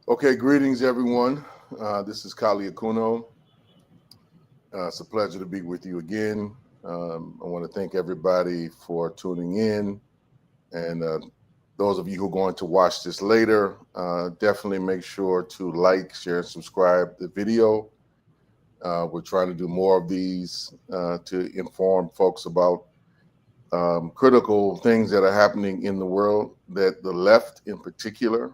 Okay, greetings everyone. This is Kali Akuno. It's a pleasure to be with you again. I want to thank everybody for tuning in, and those of you who are going to watch this later, definitely make sure to like, share, and subscribe the video. We're trying to do more of these to inform folks about critical things that are happening in the world that the left, in particular,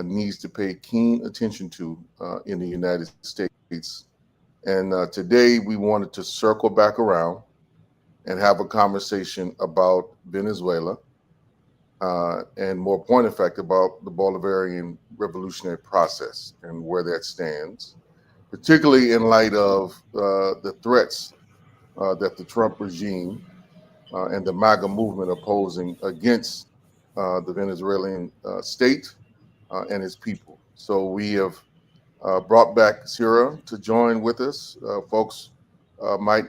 needs to pay keen attention to in the United States. And today we wanted to circle back around and have a conversation about Venezuela and, more point of fact, about the Bolivarian revolutionary process and where that stands, particularly in light of the threats that the Trump regime and the MAGA movement are posing against the Venezuelan state and its people. So we have brought back Circa to join with us. Folks might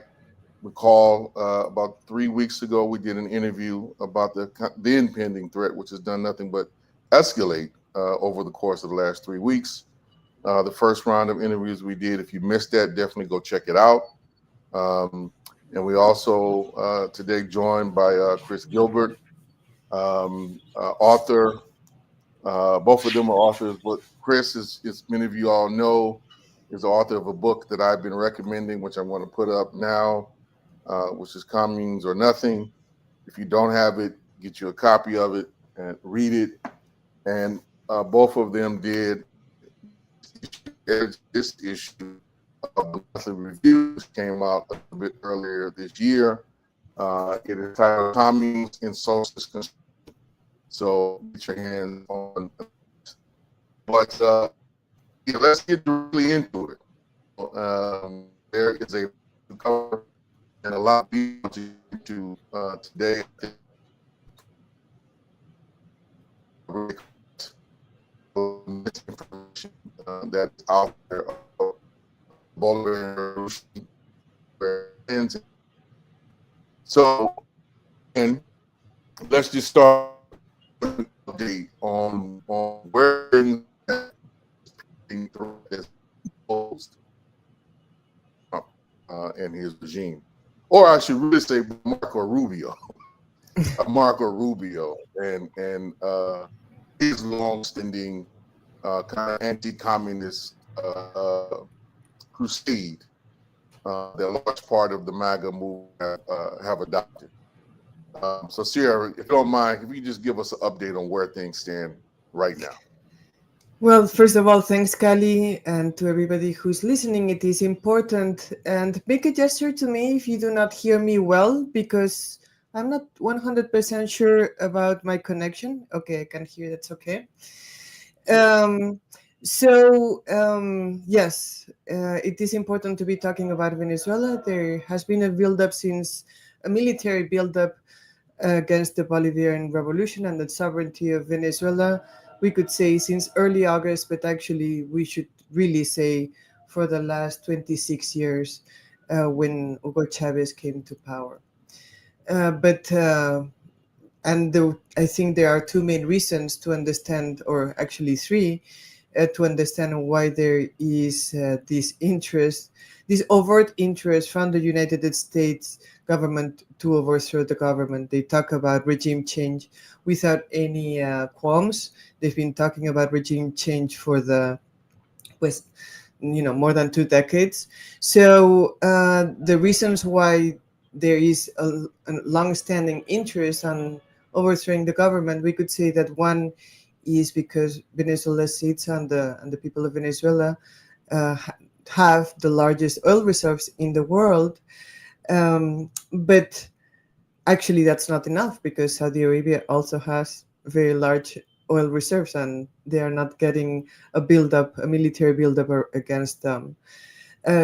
recall about 3 weeks ago we did an interview about the impending threat, which has done nothing but escalate over the course of the last 3 weeks. The first round of interviews we did, if you missed that, definitely go check it out. Um, and we also today joined by Chris Gilbert, author. Both of them are authors, but Chris, as many of you all know, is the author of a book that I've been recommending, which I'm going to put up now, which is Communes or Nothing. If you don't have it, get you a copy of it and read it. And both of them did this issue of the monthly review, which came out a bit earlier this year. It is titled Communes in Socialist Construction. So get your hands on. But yeah, let's get directly into it. There is a cover and a lot of people to get to today. Misinformation that is out there about Bolivarian Revolution. So, and let's just start with an update on where things are being posed and his regime, or I should really say Marco Rubio, Marco Rubio, and his long-standing kind of anti-communist crusade that a large part of the MAGA movement have adopted. So, Sierra, if you don't mind, if you just give us an update on where things stand right now. Well, first of all, thanks, Kali, and to everybody who's listening. It is important, and make a gesture to me if you do not hear me well, because I'm not 100% sure about my connection. Okay, I can hear. That's okay. Um, yes, it is important to be talking about Venezuela. There has been a build-up since a military build-up against the Bolivarian Revolution and the sovereignty of Venezuela. We could say since early August, but actually we should really say for the last 26 years when Hugo Chavez came to power. But I think there are two main reasons to understand, or actually three, to understand why there is this interest, this overt interest from the United States government to overthrow the government. They talk about regime change without any qualms. They've been talking about regime change for the West, more than 2 decades. So the reasons why there is a long-standing interest on overthrowing the government, we could say that one is because Venezuela sits and the people of Venezuela have the largest oil reserves in the world. But actually, that's not enough because Saudi Arabia also has very large oil reserves, and they are not getting a military buildup against them.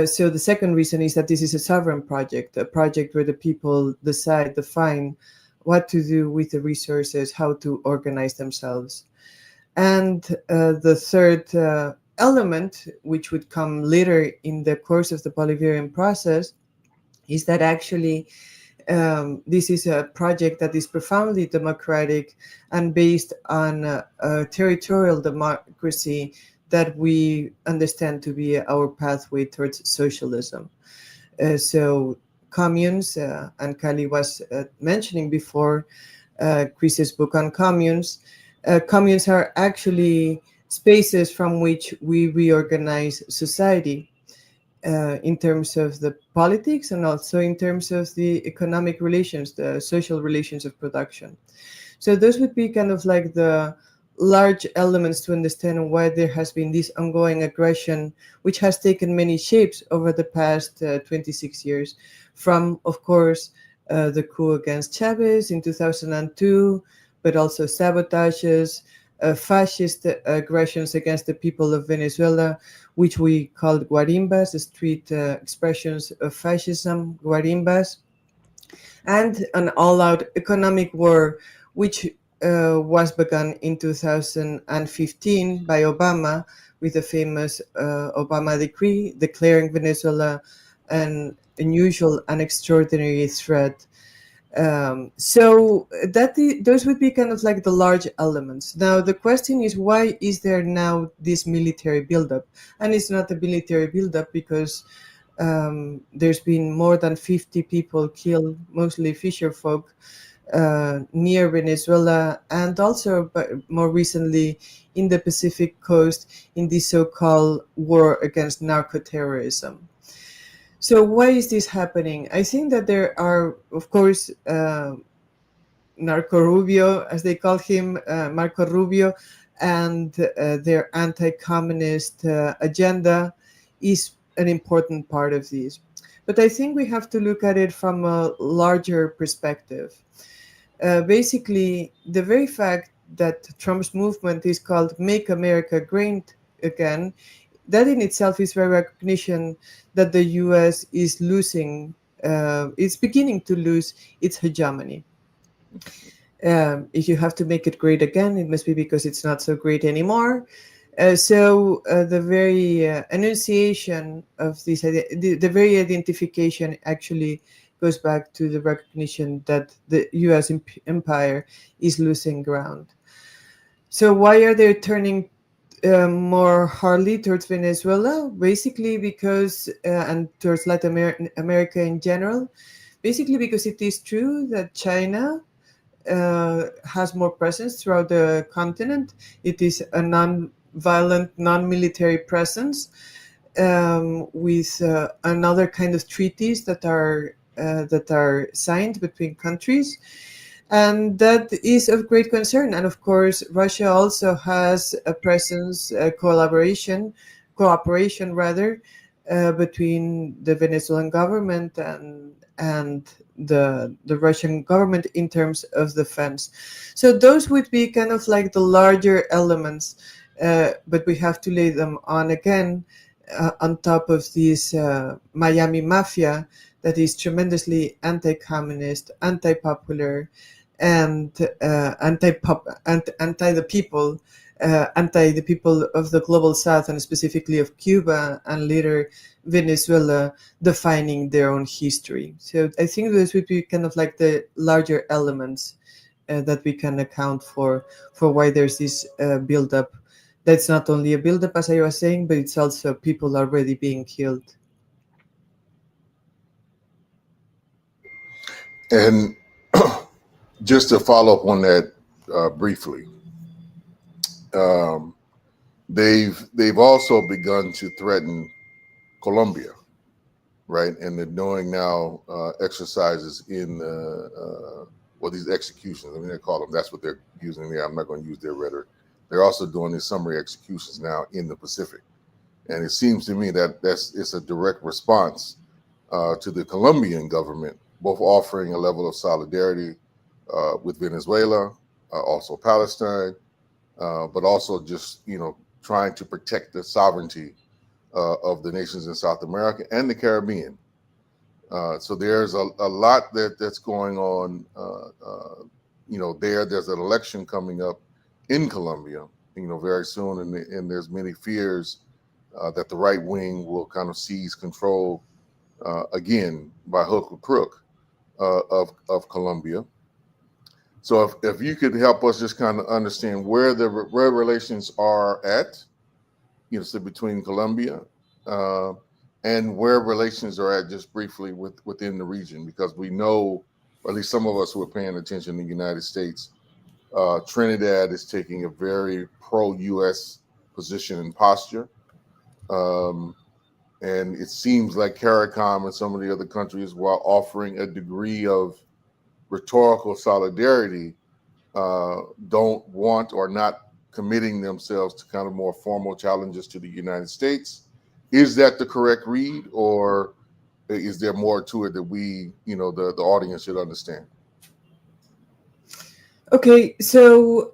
So the second reason is that this is a sovereign project, a project where the people define what to do with the resources, how to organize themselves. And the third element, which would come later in the course of the Bolivarian process, is that actually this is a project that is profoundly democratic and based on a territorial democracy that we understand to be our pathway towards socialism. So communes, and Kali was mentioning before, Chris's book on communes. Communes are actually spaces from which we reorganize society, in terms of the politics and also in terms of the economic relations, the social relations of production. So those would be kind of like the large elements to understand why there has been this ongoing aggression, which has taken many shapes over the past 26 years, from, of course, the coup against Chavez in 2002, but also sabotages, fascist aggressions against the people of Venezuela, which we called guarimbas, the street expressions of fascism, guarimbas, and an all-out economic war, which was begun in 2015 by Obama with the famous Obama decree declaring Venezuela an unusual and extraordinary threat. So those would be kind of like the large elements. Now the question is, why is there now this military buildup? And it's not a military buildup because there's been more than 50 people killed, mostly fisher folk, near Venezuela, and also, but more recently, in the Pacific coast, in the so-called war against narco-terrorism. So why is this happening? I think that there are, of course, Narco Rubio, as they call him, Marco Rubio, and their anti-communist agenda is an important part of this. But I think we have to look at it from a larger perspective. Basically, the very fact that Trump's movement is called Make America Great Again, that in itself is a recognition that the US is losing, it's beginning to lose its hegemony. If you have to make it great again, it must be because it's not so great anymore. So the very enunciation of this, the very identification actually goes back to the recognition that the US empire is losing ground. So why are they turning more hardly towards Venezuela? Basically because, and towards Latin America in general, basically because it is true that China has more presence throughout the continent. It is a non-violent, non-military presence, with another kind of treaties that are signed between countries, and that is of great concern. And of course, Russia also has a presence, a cooperation rather, between the Venezuelan government and the Russian government in terms of defense. So those would be kind of like the larger elements, but we have to lay them on again, on top of this Miami mafia that is tremendously anti-communist, anti-popular, and anti the people, anti the people of the global south, and specifically of Cuba and later Venezuela, defining their own history. So I think those would be kind of like the larger elements that we can account for why there's this buildup. That's not only a buildup, as I was saying, but it's also people already being killed. And just to follow up on that briefly, um, they've also begun to threaten Colombia, right? And they're doing now exercises in well, these executions. I mean, they call them. That's what they're using there. I'm not going to use their rhetoric. They're also doing these summary executions now in the Pacific, and it seems to me that it's a direct response to the Colombian government, both offering a level of solidarity with Venezuela, also Palestine, but also just trying to protect the sovereignty of the nations in South America and the Caribbean. So there's a lot that's going on. There's an election coming up in Colombia, very soon, and there's many fears that the right wing will kind of seize control again by hook or crook of Colombia. So if you could help us just kind of understand where relations are at, so between Colombia uh, and where relations are at, just briefly within the region, because we know, or at least some of us who are paying attention in the United States, Trinidad is taking a very pro-U.S. position and posture. Um, and it seems like CARICOM and some of the other countries, while offering a degree of rhetorical solidarity, don't want or not committing themselves to kind of more formal challenges to the United States. Is that the correct read, or is there more to it that we, the audience should understand? Okay, so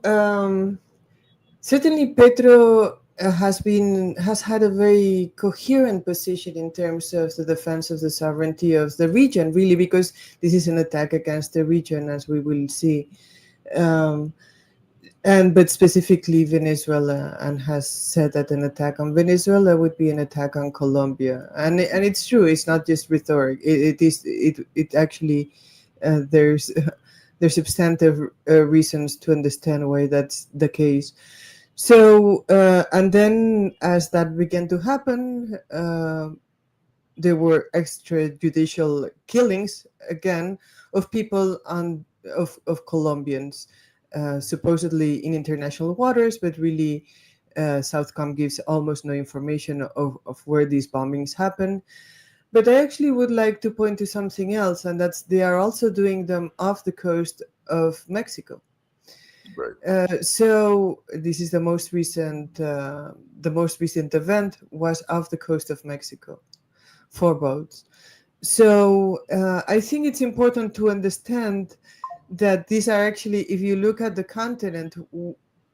certainly Petro has had a very coherent position in terms of the defense of the sovereignty of the region, really, because this is an attack against the region, as we will see. Um, but specifically Venezuela, and has said that an attack on Venezuela would be an attack on Colombia, and it's true. It's not just rhetoric. It actually there's there's substantive reasons to understand why that's the case. So and then as that began to happen, there were extrajudicial killings again of people of Colombians, supposedly in international waters, but really Southcom gives almost no information of where these bombings happen. But I actually would like to point to something else, and that's they are also doing them off the coast of Mexico. Right. So this is the most recent event was off the coast of Mexico, 4 boats. So I think it's important to understand that these are actually, if you look at the continent,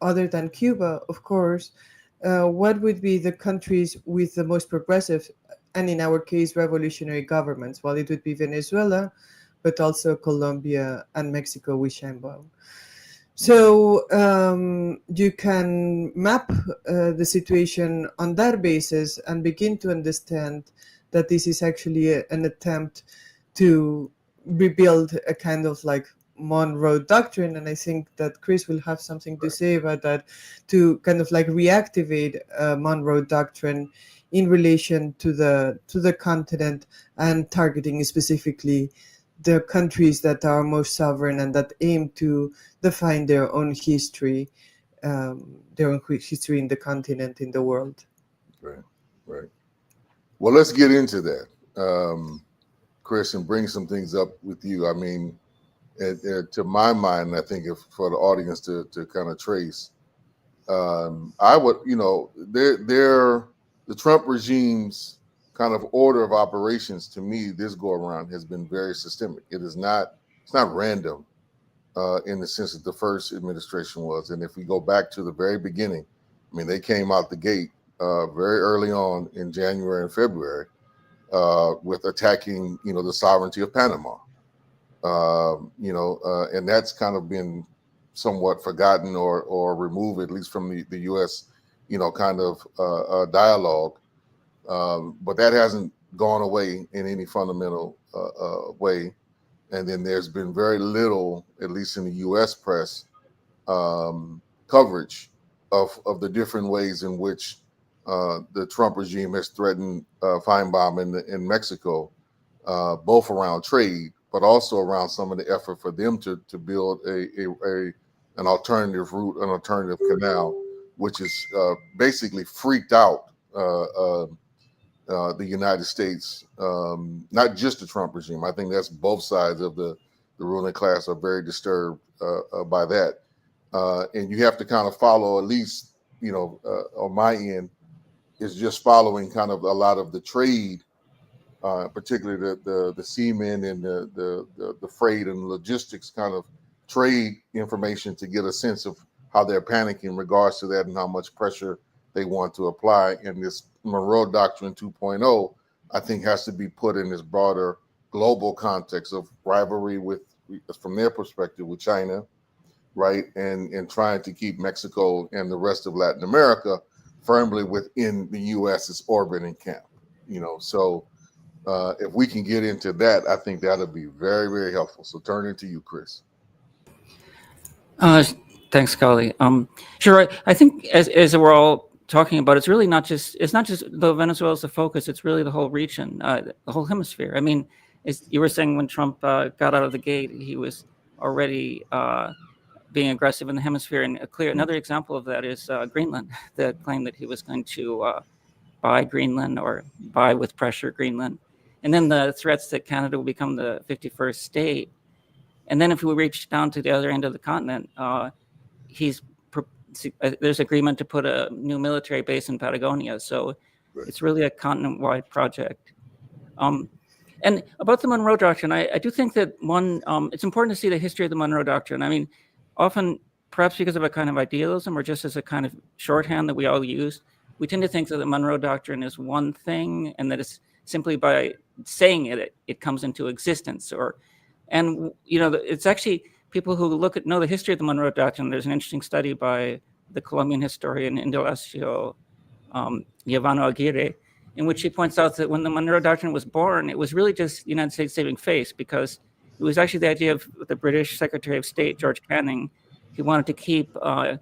other than Cuba, of course, what would be the countries with the most progressive, and in our case, revolutionary governments? Well, it would be Venezuela, but also Colombia and Mexico with Sheinbaum. So you can map the situation on that basis and begin to understand that this is actually an attempt to rebuild a kind of like Monroe Doctrine, and I think that Chris will have something to say about that, to kind of like reactivate Monroe Doctrine in relation to the continent, and targeting specifically the countries that are most sovereign and that aim to define their own history in the continent, in the world. Right. Right. Well, let's get into that, Chris, and bring some things up with you. I mean, to my mind, I think if for the audience to kind of trace, I would, the Trump regime's kind of order of operations, to me, this go around has been very systemic. It's not random in the sense that the first administration was. And if we go back to the very beginning, I mean, they came out the gate very early on in January and February with attacking, the sovereignty of Panama. And that's kind of been somewhat forgotten or removed, at least from the U.S., kind of dialogue. But that hasn't gone away in any fundamental way. And then there's been very little, at least in the U.S. press, coverage of the different ways in which the Trump regime has threatened Feinbaum in Mexico, both around trade, but also around some of the effort for them to build an alternative route, an alternative canal, which is basically freaked out the United States, not just the Trump regime. I think that's both sides of the ruling class are very disturbed by that. And you have to kind of follow, at least, on my end, is just following kind of a lot of the trade, particularly the seamen and the freight and logistics kind of trade information, to get a sense of how they're panicking in regards to that and how much pressure they want to apply. And this Monroe Doctrine 2.0, I think, has to be put in this broader global context of rivalry with, from their perspective, with China, right? And trying to keep Mexico and the rest of Latin America firmly within the U.S.'s orbit and camp, So if we can get into that, I think that'll be very, very helpful. So turning to you, Chris. Uh, Thanks, Kali. Sure. I think as we're all talking about, it's really not just, it's not just the Venezuela's the focus, it's really the whole region, the whole hemisphere. I mean, as you were saying, when Trump got out of the gate, he was already being aggressive in the hemisphere. And another example of that is Greenland, the claim that he was going to buy Greenland or buy with pressure Greenland. And then the threats that Canada will become the 51st state. And then if we reach down to the other end of the continent, there's agreement to put a new military base in Patagonia. So it's really a continent-wide project. And about the Monroe Doctrine, I do think that it's important to see the history of the Monroe Doctrine. I mean, often, perhaps because of a kind of idealism or just as a kind of shorthand that we all use, we tend to think that the Monroe Doctrine is one thing and that it's simply by saying it comes into existence. And it's actually people who know the history of the Monroe Doctrine. There's an interesting study by the Colombian historian Indalecio Giovanni Aguirre, in which he points out that when the Monroe Doctrine was born, it was really just the United States saving face, because it was actually the idea of the British Secretary of State, George Canning. He wanted to keep Latin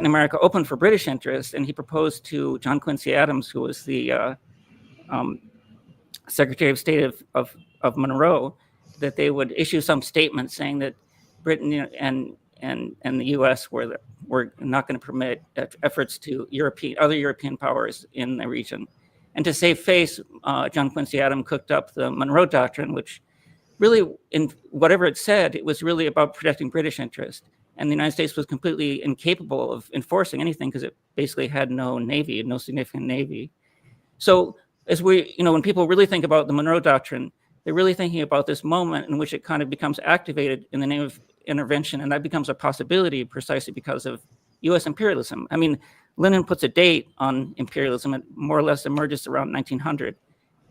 America open for British interests, and he proposed to John Quincy Adams, who was the Secretary of State of Monroe, that they would issue some statement saying that Britain and the U.S. were not going to permit efforts to other European powers in the region. And to save face, John Quincy Adams cooked up the Monroe Doctrine, which really, in whatever it said, it was really about protecting British interest. And the United States was completely incapable of enforcing anything because it basically had no navy, no significant navy. So when people really think about the Monroe Doctrine, they're really thinking about this moment in which it kind of becomes activated in the name of intervention, and that becomes a possibility precisely because of U.S. imperialism. I mean, Lenin puts a date on imperialism. It more or less emerges around 1900,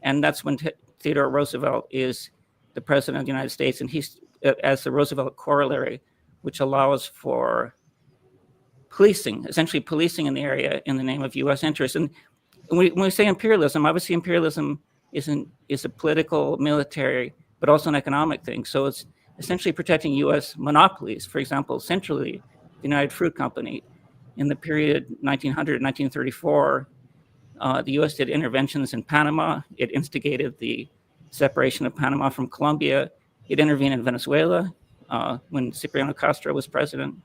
and that's when Theodore Roosevelt is the president of the United States, and he's as the Roosevelt corollary, which allows for essentially policing in the area in the name of U.S. interests. And when we say imperialism, obviously imperialism is a political, military, but also an economic thing. So it's essentially protecting U.S. monopolies. For example, centrally, the United Fruit Company, in the period 1900-1934, the U.S. did interventions in Panama. It instigated the separation of Panama from Colombia. It intervened in Venezuela when Cipriano Castro was president.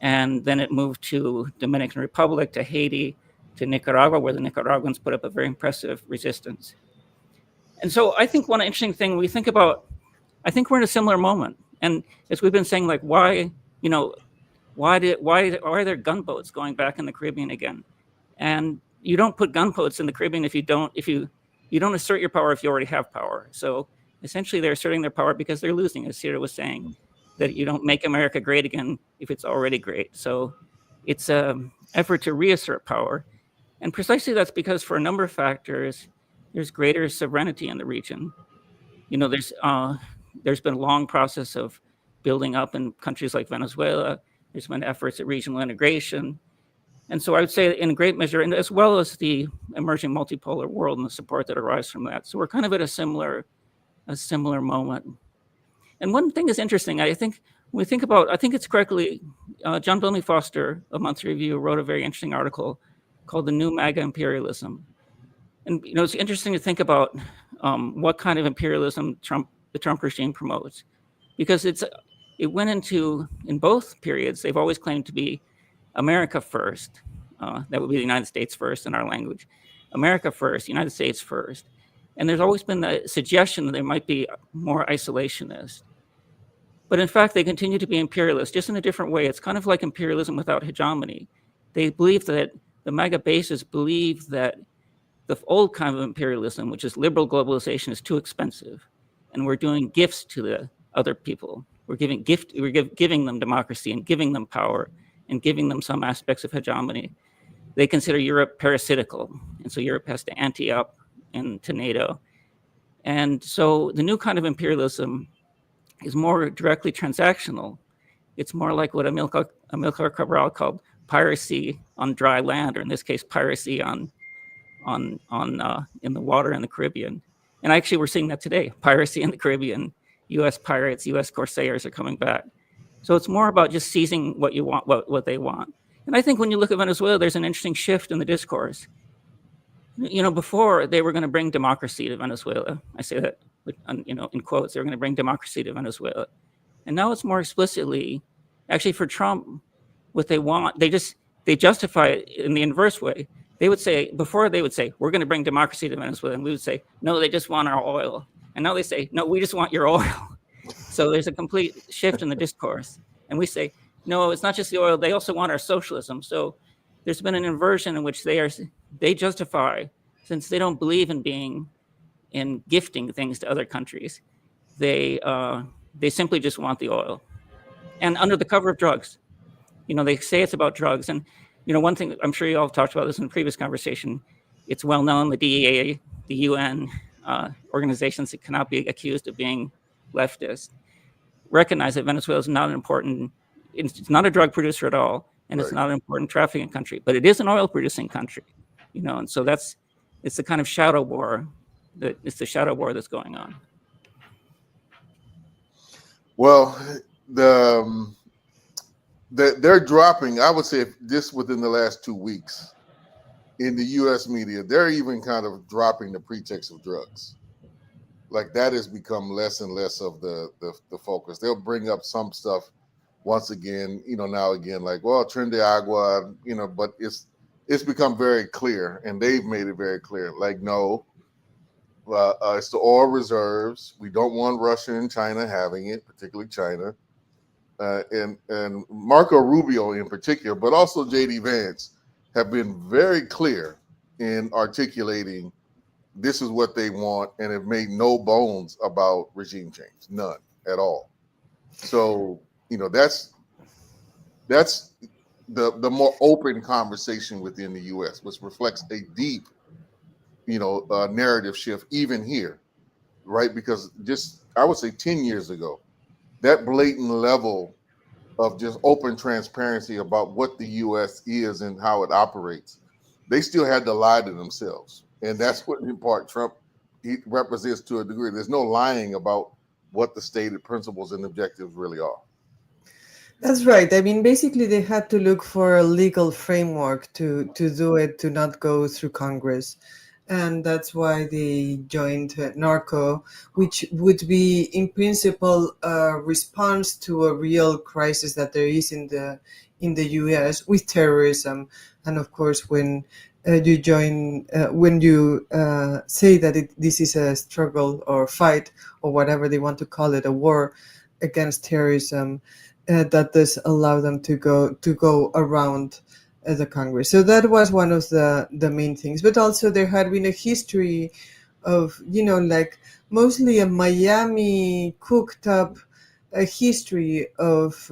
And then it moved to Dominican Republic, to Haiti, to Nicaragua, where the Nicaraguans put up a very impressive resistance. And so I think one interesting thing we think about, I think we're in a similar moment. And as we've been saying, like, why are there gunboats going back in the Caribbean again? And you don't put gunboats in the Caribbean if you don't assert your power if you already have power. So essentially they're asserting their power because they're losing, as Cira was saying, that you don't make America great again if it's already great. So it's an effort to reassert power. And precisely that's because for a number of factors, there's greater sovereignty in the region. There's been a long process of building up in countries like Venezuela. There's been efforts at regional integration. And so I would say in a great measure, and as well as the emerging multipolar world and the support that arises from that. So we're kind of at a similar moment. And one thing is interesting, I think it's correctly, John Bellamy Foster of Monthly Review wrote a very interesting article called The New MAGA Imperialism. And it's interesting to think about what kind of imperialism the Trump regime promotes, because it went in both periods, they've always claimed to be America first. That would be the United States first in our language. America first, United States first. And there's always been the suggestion that they might be more isolationist. But in fact, they continue to be imperialist, just in a different way. It's kind of like imperialism without hegemony. They believe that the MAGA bases believe that the old kind of imperialism, which is liberal globalization, is too expensive. And we're doing gifts to the other people. We're giving them democracy and giving them power and giving them some aspects of hegemony. They consider Europe parasitical. And so Europe has to ante up into NATO. And so the new kind of imperialism is more directly transactional. It's more like what Amilcar Cabral called piracy on dry land, or in this case, piracy in the water in the Caribbean. And actually, we're seeing that today. Piracy in the Caribbean, U.S. pirates, U.S. corsairs are coming back. So it's more about just seizing what you want, what they want. And I think when you look at Venezuela, there's an interesting shift in the discourse. Before they were going to bring democracy to Venezuela. I say that, in quotes, they were going to bring democracy to Venezuela. And now it's more explicitly, actually for Trump, what they want, they justify it in the inverse way. Before they would say, we're going to bring democracy to Venezuela. And we would say, no, they just want our oil. And now they say, no, we just want your oil. So there's a complete shift in the discourse. And we say, no, it's not just the oil. They also want our socialism. So there's been an inversion in which they justify, since they don't believe in gifting things to other countries, they simply just want the oil. And under the cover of drugs, they say it's about drugs. And, one thing, I'm sure you all talked about this in a previous conversation, it's well known, the DEA, the UN, organizations that cannot be accused of being leftist, recognize that Venezuela is not it's not a drug producer at all, and It's not an important trafficking country, but it is an oil producing country, and so it's the kind of shadow war that's going on. Well, they're dropping, I would say, just within the last 2 weeks in the U.S. media, they're even kind of dropping the pretext of drugs. Like that has become less and less of the focus. They'll bring up some stuff once again, now again, like, well, Tren de Agua, but it's become very clear, and they've made it very clear. Like, no, it's the oil reserves. We don't want Russia and China having it, particularly China. And Marco Rubio in particular, but also J.D. Vance, have been very clear in articulating this is what they want, and have made no bones about regime change, none at all. So, that's the more open conversation within the U.S., which reflects a deep, narrative shift even here, right? Because just, I would say 10 years ago, that blatant level of just open transparency about what the U.S. is and how it operates, they still had to lie to themselves. And that's what, in part, Trump he represents to a degree. There's no lying about what the stated principles and objectives really are. That's right. I mean, basically, they had to look for a legal framework to do it, to not go through Congress. And that's why they joined NARCO, which would be, in principle, a response to a real crisis that there is in the U.S. with terrorism. And of course, when you join, when you say that this is a struggle or fight or whatever they want to call it, a war against terrorism, that does allow them to go around the Congress. So that was one of the main things. But also there had been a history of, like mostly a Miami cooked up a history of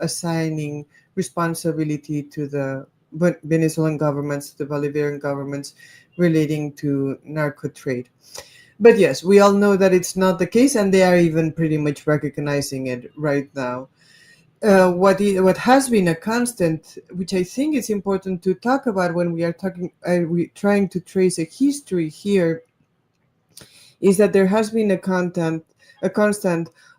assigning responsibility to the Venezuelan governments, the Bolivarian governments, relating to narco trade. But yes, we all know that it's not the case, and they are even pretty much recognizing it right now. What has been a constant, which I think is important to talk about when we are trying to trace a history here, is that there has been a constant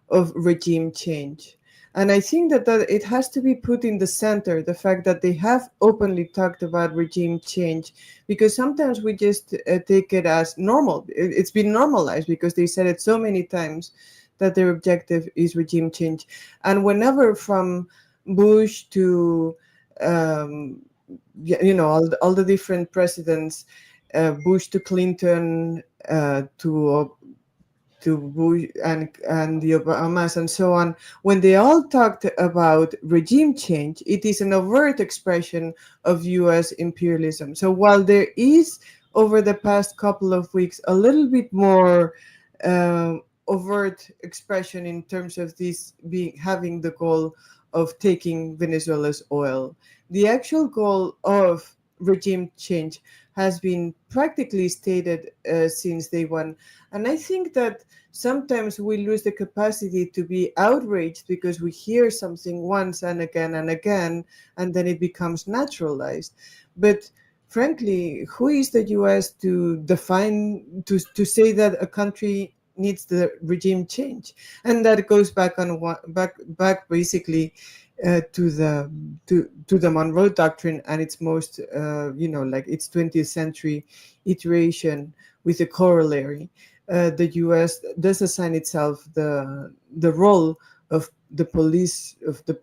of regime change. And I think that it has to be put in the center, the fact that they have openly talked about regime change, because sometimes we just take it as normal. It's been normalized because they said it so many times that their objective is regime change. And whenever, from Bush to, all the different presidents, Bush to Clinton, to Bush and the Obamas and so on, when they all talked about regime change, it is an overt expression of U.S. imperialism. So while there is, over the past couple of weeks, a little bit more overt expression in terms of this having the goal of taking Venezuela's oil, the actual goal of regime change has been practically stated since day one. And I think that sometimes we lose the capacity to be outraged because we hear something once and again, and then it becomes naturalized. But frankly, who is the U.S. to define, to say that a country needs the regime change? And that goes back basically to the Monroe Doctrine and its most like its 20th century iteration with a corollary. The U.S. does assign itself the role of the police of the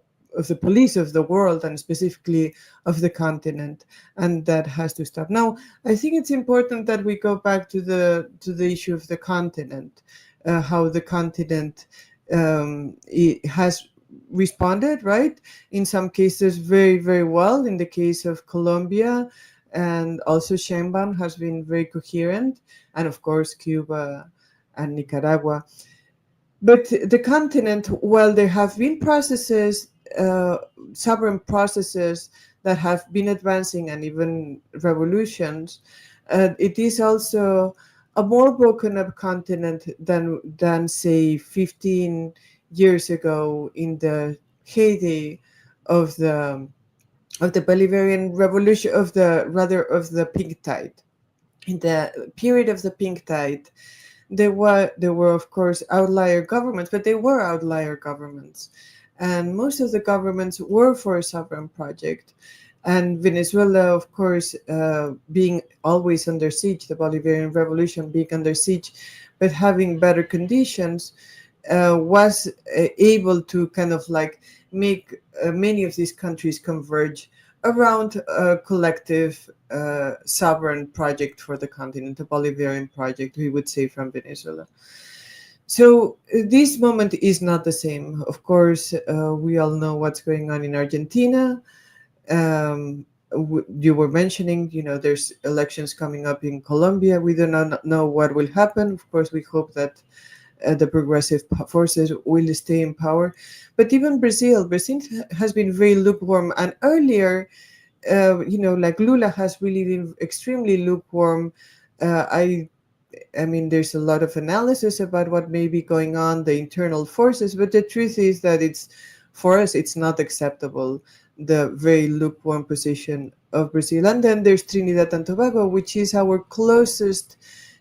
police of the world, and specifically of the continent, and that has to stop. Now, I think it's important that we go back to the issue of the continent, how the continent it has responded, right? In some cases, very, very well. In the case of Colombia, and also Sheinbaum has been very coherent, and of course, Cuba and Nicaragua. But the continent, while there have been processes, sovereign processes that have been advancing, and even revolutions, it is also a more broken up continent than say 15 years ago, in the heyday of the Bolivarian Revolution, of the Pink Tide. In the period of the Pink Tide, there were of course outlier governments, but they were outlier governments, and most of the governments were for a sovereign project. And Venezuela, of course, being always under siege, the Bolivarian Revolution being under siege, but having better conditions, was able to kind of like make many of these countries converge around a collective sovereign project for the continent, a Bolivarian project, we would say, from Venezuela. So this moment is not the same. Of course, we all know what's going on in Argentina. You were mentioning, there's elections coming up in Colombia. We do not know what will happen. Of course, we hope that the progressive forces will stay in power. But even Brazil has been very lukewarm. And earlier, like Lula has really been extremely lukewarm. I mean, there's a lot of analysis about what may be going on, the internal forces, but the truth is that for us, it's not acceptable, the very lukewarm position of Brazil. And then there's Trinidad and Tobago, which is our closest.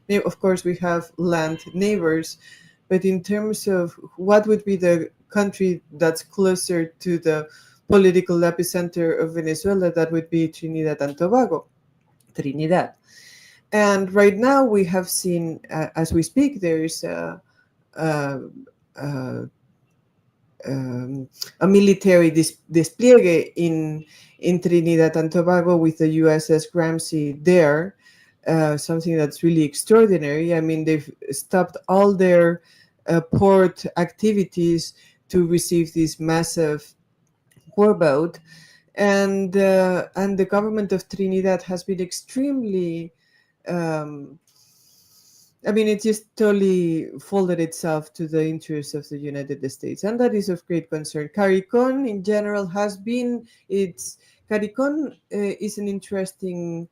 Of course, we have land neighbors, but in terms of what would be the country that's closer to the political epicenter of Venezuela, that would be Trinidad and Tobago, Trinidad. And right now we have seen, as we speak, there is a military despliegue in Trinidad and Tobago with the USS Gramsci there, something that's really extraordinary. I mean, they've stopped all their port activities to receive this massive warboat, and the government of Trinidad has been extremely. I mean, it just totally folded itself to the interests of the United States, and that is of great concern. CARICOM, in general, has been CARICOM is an interesting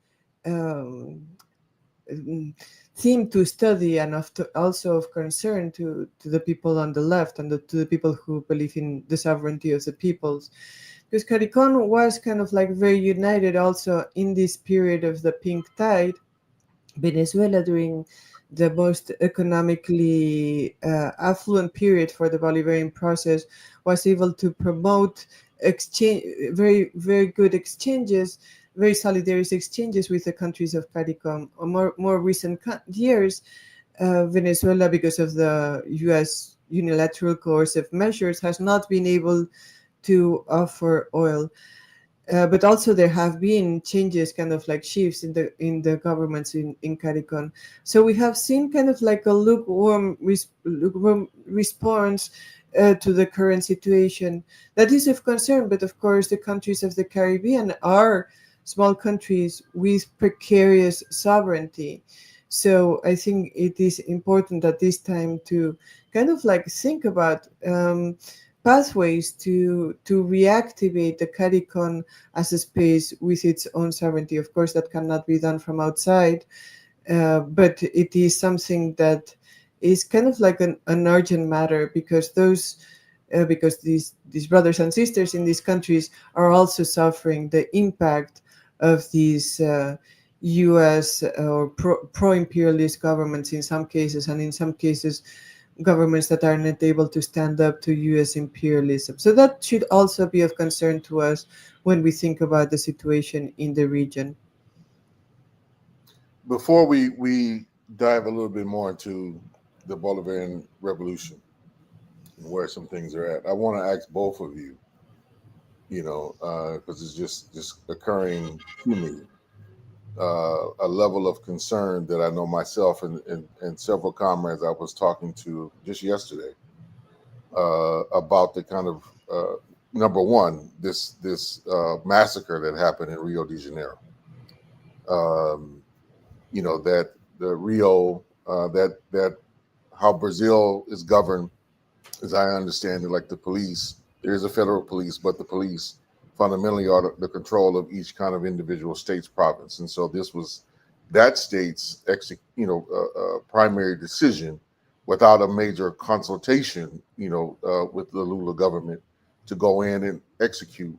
theme to study, and also of concern to the people on the left, and to the people who believe in the sovereignty of the peoples, because CARICOM was kind of like very united also in this period of the Pink Tide. Venezuela, during the most economically affluent period for the Bolivarian process, was able to promote very, very good exchanges, very solidarious exchanges with the countries of CARICOM. More recent years, Venezuela, because of the U.S. unilateral coercive measures, has not been able to offer oil. But also there have been changes, kind of like shifts in the governments in CARICOM. So we have seen kind of like a lukewarm response to the current situation. That is of concern, but of course the countries of the Caribbean are small countries with precarious sovereignty. So I think it is important at this time to kind of like think about pathways to reactivate the CARICOM as a space with its own sovereignty. Of course, that cannot be done from outside, but it is something that is kind of like an urgent matter, because these brothers and sisters in these countries are also suffering the impact of these U.S. or pro-imperialist governments in some cases, and in some cases governments that are not able to stand up to US imperialism. So that should also be of concern to us when we think about the situation in the region. Before we dive a little bit more into the Bolivarian Revolution and where some things are at, I want to ask both of you, because it's just occurring to me, a level of concern that I know myself and several comrades I was talking to just yesterday about the kind of number one, this massacre that happened in Rio de Janeiro. That the Rio that how Brazil is governed, as I understand it, like the police. There is a federal police, but the police fundamentally are the control of each kind of individual state's province, and so this was that state's primary decision, without a major consultation, with the Lula government, to go in and execute,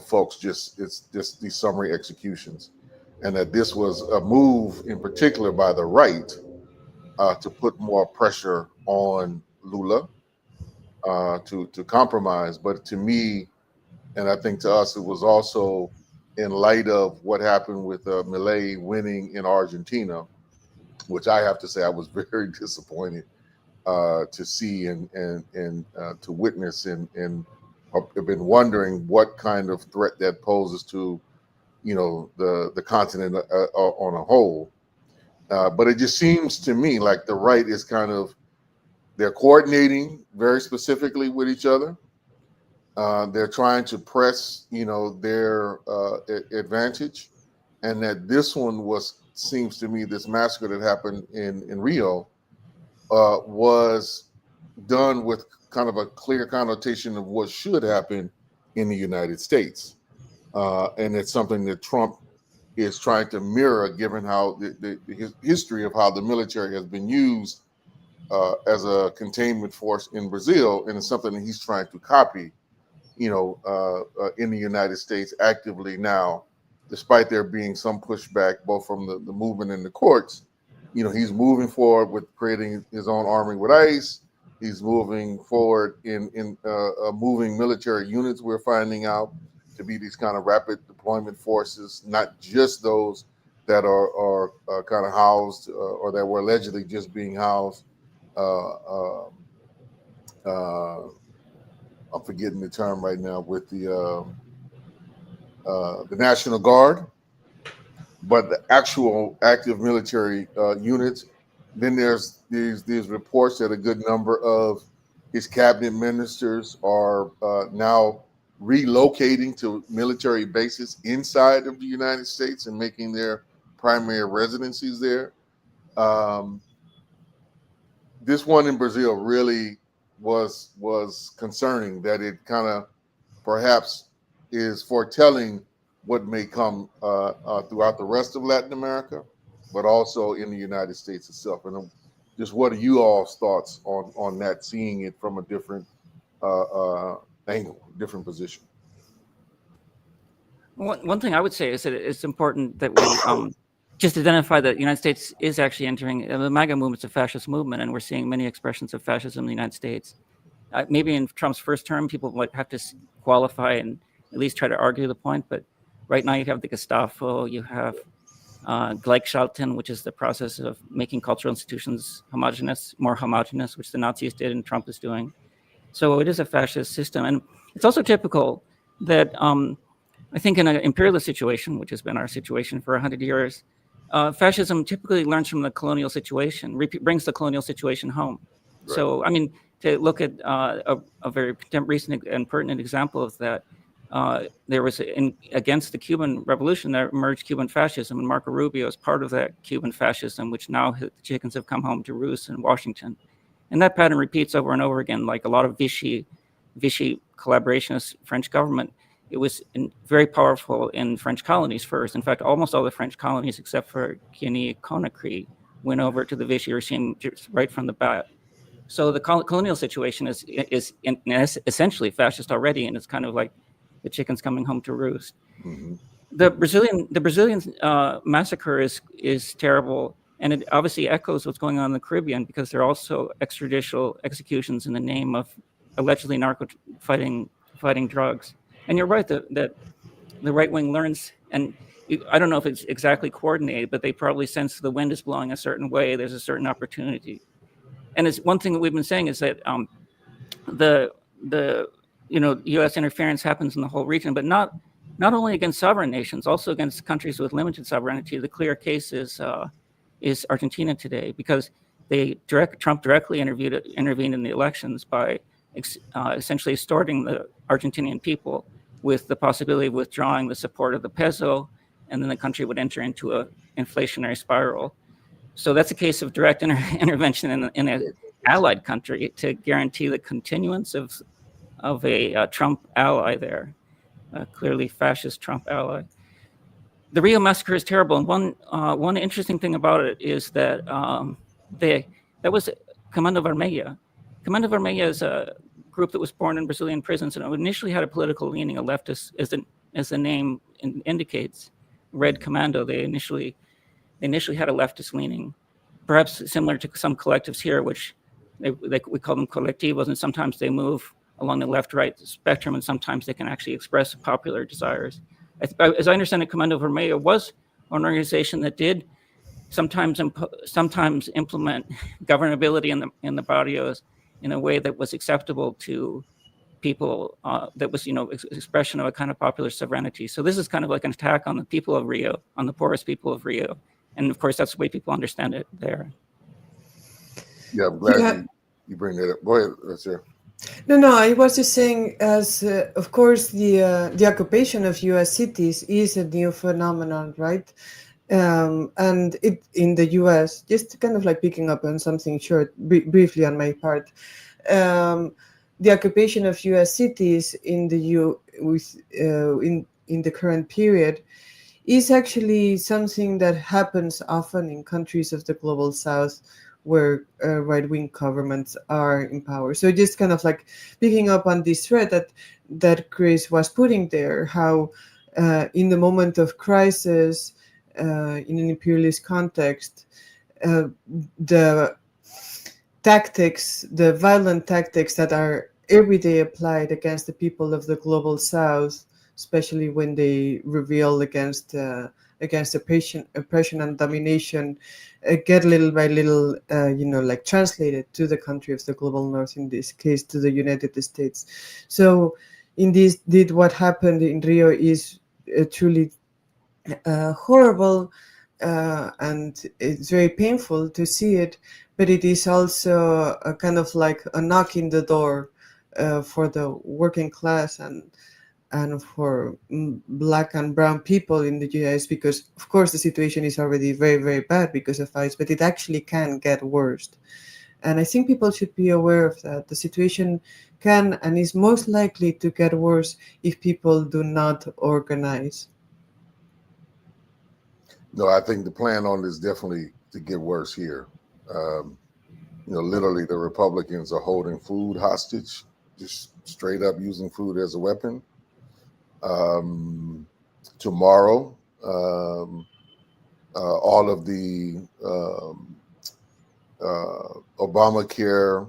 folks. It's just these summary executions, and that this was a move in particular by the right to put more pressure on Lula to compromise. But to me, and I think to us, it was also in light of what happened with Milei winning in Argentina, which I have to say I was very disappointed to see and to witness, and I've been wondering what kind of threat that poses to the continent on a whole. But it just seems to me like the right is they're coordinating very specifically with each other. They're trying to press, their advantage, and that this one seems to me, this massacre that happened in Rio was done with kind of a clear connotation of what should happen in the United States, and it's something that Trump is trying to mirror, given how the history of how the military has been used as a containment force in Brazil, and it's something that he's trying to copy, in the United States actively now, despite there being some pushback both from the movement and the courts. He's moving forward with creating his own army with ICE. He's moving forward in moving military units, we're finding out, to be these kind of rapid deployment forces, not just those that are kind of housed or that were allegedly just being housed. I'm forgetting the term right now, with the National Guard, but the actual active military units. Then there's these reports that a good number of his cabinet ministers are now relocating to military bases inside of the United States and making their primary residencies there. This one in Brazil really was concerning, that it kind of perhaps is foretelling what may come throughout the rest of Latin America, but also in the United States itself. And just what are you all's thoughts on that, seeing it from a different angle, different position? One thing I would say is that it's important that we just identify that the United States is actually entering the MAGA movement's a fascist movement, and we're seeing many expressions of fascism in the United States. Maybe in Trump's first term, people might have to qualify and at least try to argue the point. But right now, you have the Gestapo, you have Gleichschalten, which is the process of making cultural institutions more homogenous, which the Nazis did and Trump is doing. So it is a fascist system. And it's also typical that I think in an imperialist situation, which has been our situation for 100 years, fascism typically learns from the colonial situation, brings the colonial situation home. Right. So, I mean, to look at a very recent and pertinent example of that, there was against the Cuban Revolution, there emerged Cuban fascism, and Marco Rubio is part of that Cuban fascism, which now the chickens have come home to roost in Washington. And that pattern repeats over and over again, like a lot of Vichy collaborationist French government. It was very powerful in French colonies first. In fact, almost all the French colonies, except for Guinea-Conakry, went over to the Vichy regime just right from the bat. So the colonial situation is essentially fascist already, and it's kind of like the chickens coming home to roost. Mm-hmm. The Brazilian massacre is terrible, And it obviously echoes what's going on in the Caribbean, because there are also extrajudicial executions in the name of allegedly fighting drugs. And you're right that the right wing learns, and I don't know if it's exactly coordinated, but they probably sense the wind is blowing a certain way. There's a certain opportunity. And it's one thing that we've been saying is that the U.S. interference happens in the whole region, but not only against sovereign nations, also against countries with limited sovereignty. The clear case is Argentina today, because Trump directly intervened in the elections by essentially extorting the Argentinian people with the possibility of withdrawing the support of the peso, and then the country would enter into an inflationary spiral. So that's a case of direct intervention in an allied country to guarantee the continuance of a Trump ally there, a clearly fascist Trump ally. The Rio massacre is terrible, and one interesting thing about it is that that was Comando Vermelha. Comando Vermelha is a group that was born in Brazilian prisons, and it initially had a political leaning, a leftist, as the name indicates. Red Commando. They initially had a leftist leaning, perhaps similar to some collectives here, which we call them colectivos, and sometimes they move along the left-right spectrum, and sometimes they can actually express popular desires. As I understand it, Comando Vermelho was an organization that did sometimes implement governability in the barrios in a way that was acceptable to people, that was, expression of a kind of popular sovereignty. So this is kind of like an attack on the people of Rio, on the poorest people of Rio. And of course, that's the way people understand it there. Yeah, I'm glad you bring that up. Go ahead, sir. No, I was just saying, as of course, the occupation of U.S. cities is a new phenomenon, right? And it in the U.S., just kind of like picking up on something short, briefly on my part, the occupation of U.S. cities in the in the current period is actually something that happens often in countries of the global South, where right-wing governments are in power. So just kind of like picking up on this thread that Chris was putting there, how in the moment of crisis, in an imperialist context, the violent tactics that are every day applied against the people of the global South, especially when they reveal against oppression and domination, get little by little, like translated to the country of the global North, in this case to the United States. So indeed, what happened in Rio is truly horrible, and it's very painful to see it, but it is also a kind of like a knock in the door for the working class and for Black and brown people in the US, because of course the situation is already very, very bad because of ICE, but it actually can get worse. And I think people should be aware of that. The situation can and is most likely to get worse if people do not organize. No, I think the plan on this definitely to get worse here. Literally the Republicans are holding food hostage, just straight up using food as a weapon. Tomorrow, all of the Obamacare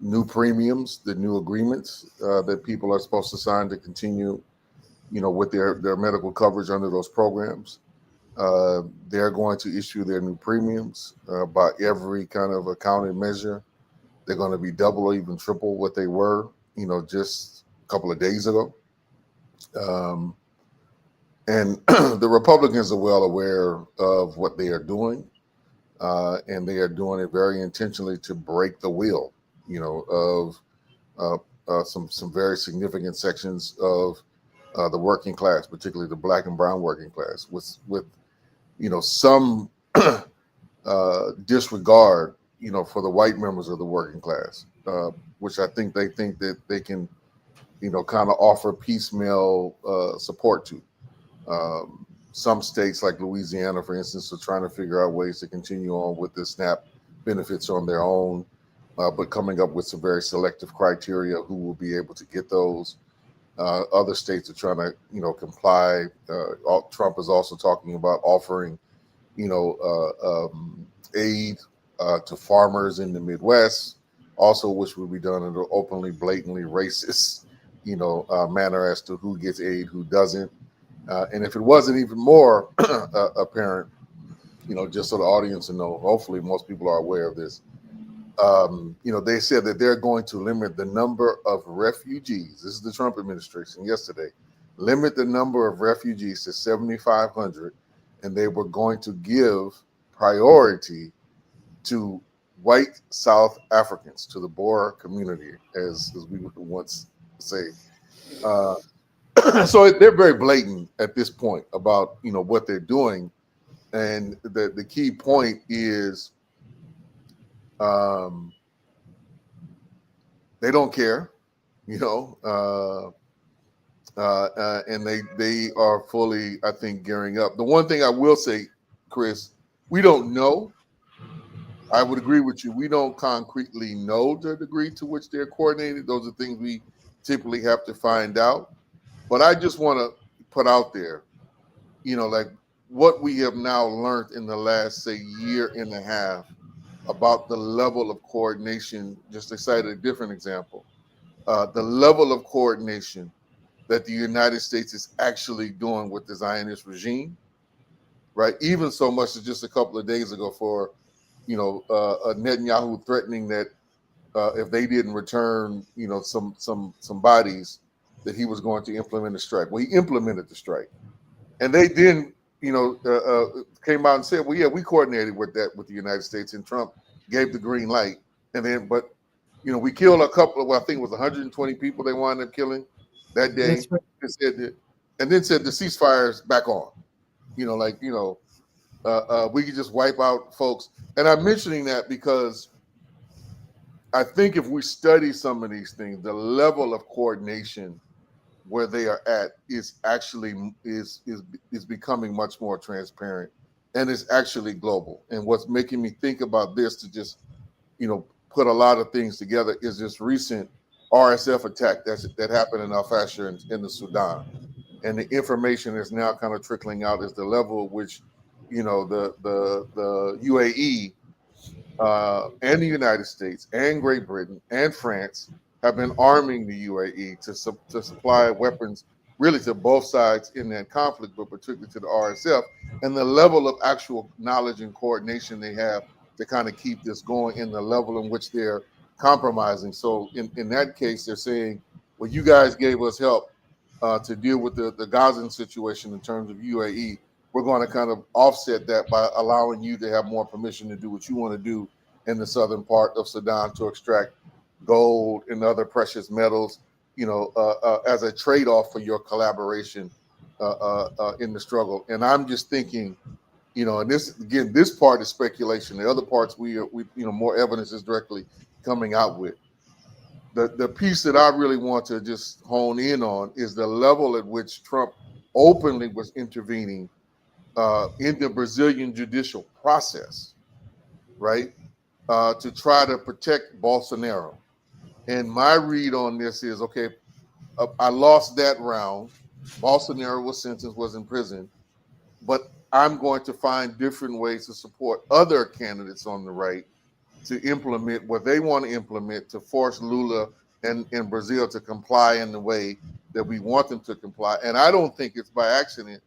new premiums, the new agreements that people are supposed to sign to continue, with their medical coverage under those programs, they're going to issue their new premiums by every kind of accounting measure. They're going to be double or even triple what they were, just a couple of days ago. And the Republicans are well aware of what they are doing, and they are doing it very intentionally to break the will, of some very significant sections of the working class, particularly the Black and brown working class, with some disregard, for the white members of the working class, which I think they think that they can, kind of offer piecemeal support to. Some states like Louisiana, for instance, are trying to figure out ways to continue on with the SNAP benefits on their own, but coming up with some very selective criteria who will be able to get those. Other states are trying to, comply. Trump is also talking about offering aid to farmers in the Midwest, also which would be done in an openly, blatantly racist, manner as to who gets aid, who doesn't. And if it wasn't even more apparent, just so the audience will know, hopefully most people are aware of this. They said that they're going to limit the number of refugees. This is the Trump administration yesterday. Limit the number of refugees to 7,500, and they were going to give priority to white South Africans, to the Boer community, as we would once say. So they're very blatant at this point about what they're doing, and the key point is they don't care, and they are fully, I think, gearing up. The one thing I will say, Chris, we don't know. I would agree with you. We don't concretely know the degree to which they're coordinated. Those are things we typically have to find out. But I just want to put out there, like what we have now learned in the last, say, year and a half about the level of coordination. Just to cite a different example, the level of coordination that the United States is actually doing with the Zionist regime, right? Even so much as just a couple of days ago for, Netanyahu threatening that if they didn't return, some bodies, that he was going to implement a strike. Well, he implemented the strike, and they then, came out and said, "Well, yeah, we coordinated with that with the United States," and Trump gave the green light. And then, but we killed a couple of, well, I think it was 120 people they wound up killing that day. That's right. And then said the ceasefire's back on. We could just wipe out folks. And I'm mentioning that because I think if we study some of these things, the level of coordination where they are at is actually is becoming much more transparent, and it's actually global. And what's making me think about this, to just put a lot of things together, is this recent RSF attack that happened in Al Fasher in the Sudan. And the information is now kind of trickling out as the level at which the UAE and the United States and Great Britain and France have been arming the UAE to supply weapons really to both sides in that conflict, but particularly to the RSF, and the level of actual knowledge and coordination they have to kind of keep this going, in the level in which they're compromising. So in that case, they're saying, well, you guys gave us help to deal with the Gazan situation in terms of UAE. We're going to kind of offset that by allowing you to have more permission to do what you want to do in the southern part of Sudan, to extract gold and other precious metals, as a trade-off for your collaboration in the struggle. And I'm just thinking, and this part is speculation. The other parts we more evidence is directly coming out with. The piece that I really want to just hone in on is the level at which Trump openly was intervening in the Brazilian judicial process, right, to try to protect Bolsonaro. And my read on this is, okay, I lost that round. Bolsonaro was sentenced, was in prison, but I'm going to find different ways to support other candidates on the right to implement what they want to implement, to force Lula and Brazil to comply in the way that we want them to comply. And I don't think it's by accident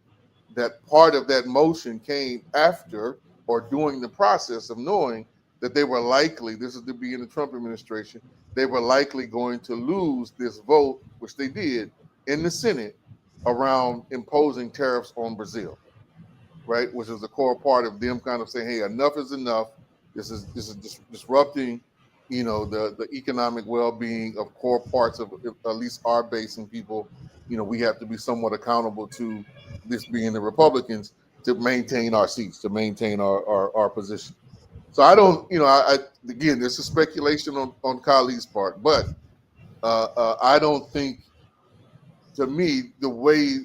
that part of that motion came after or during the process of knowing that they were likely, this is to be in the Trump administration, they were likely going to lose this vote, which they did in the Senate, around imposing tariffs on Brazil, right? Which is a core part of them kind of saying, hey, enough is enough. This is disrupting, the economic well-being of core parts of at least our base and people. We have to be somewhat accountable to this being the Republicans to maintain our seats, to maintain our position. So I don't, again, this is speculation on Khalid's part, but I don't think, to me, the way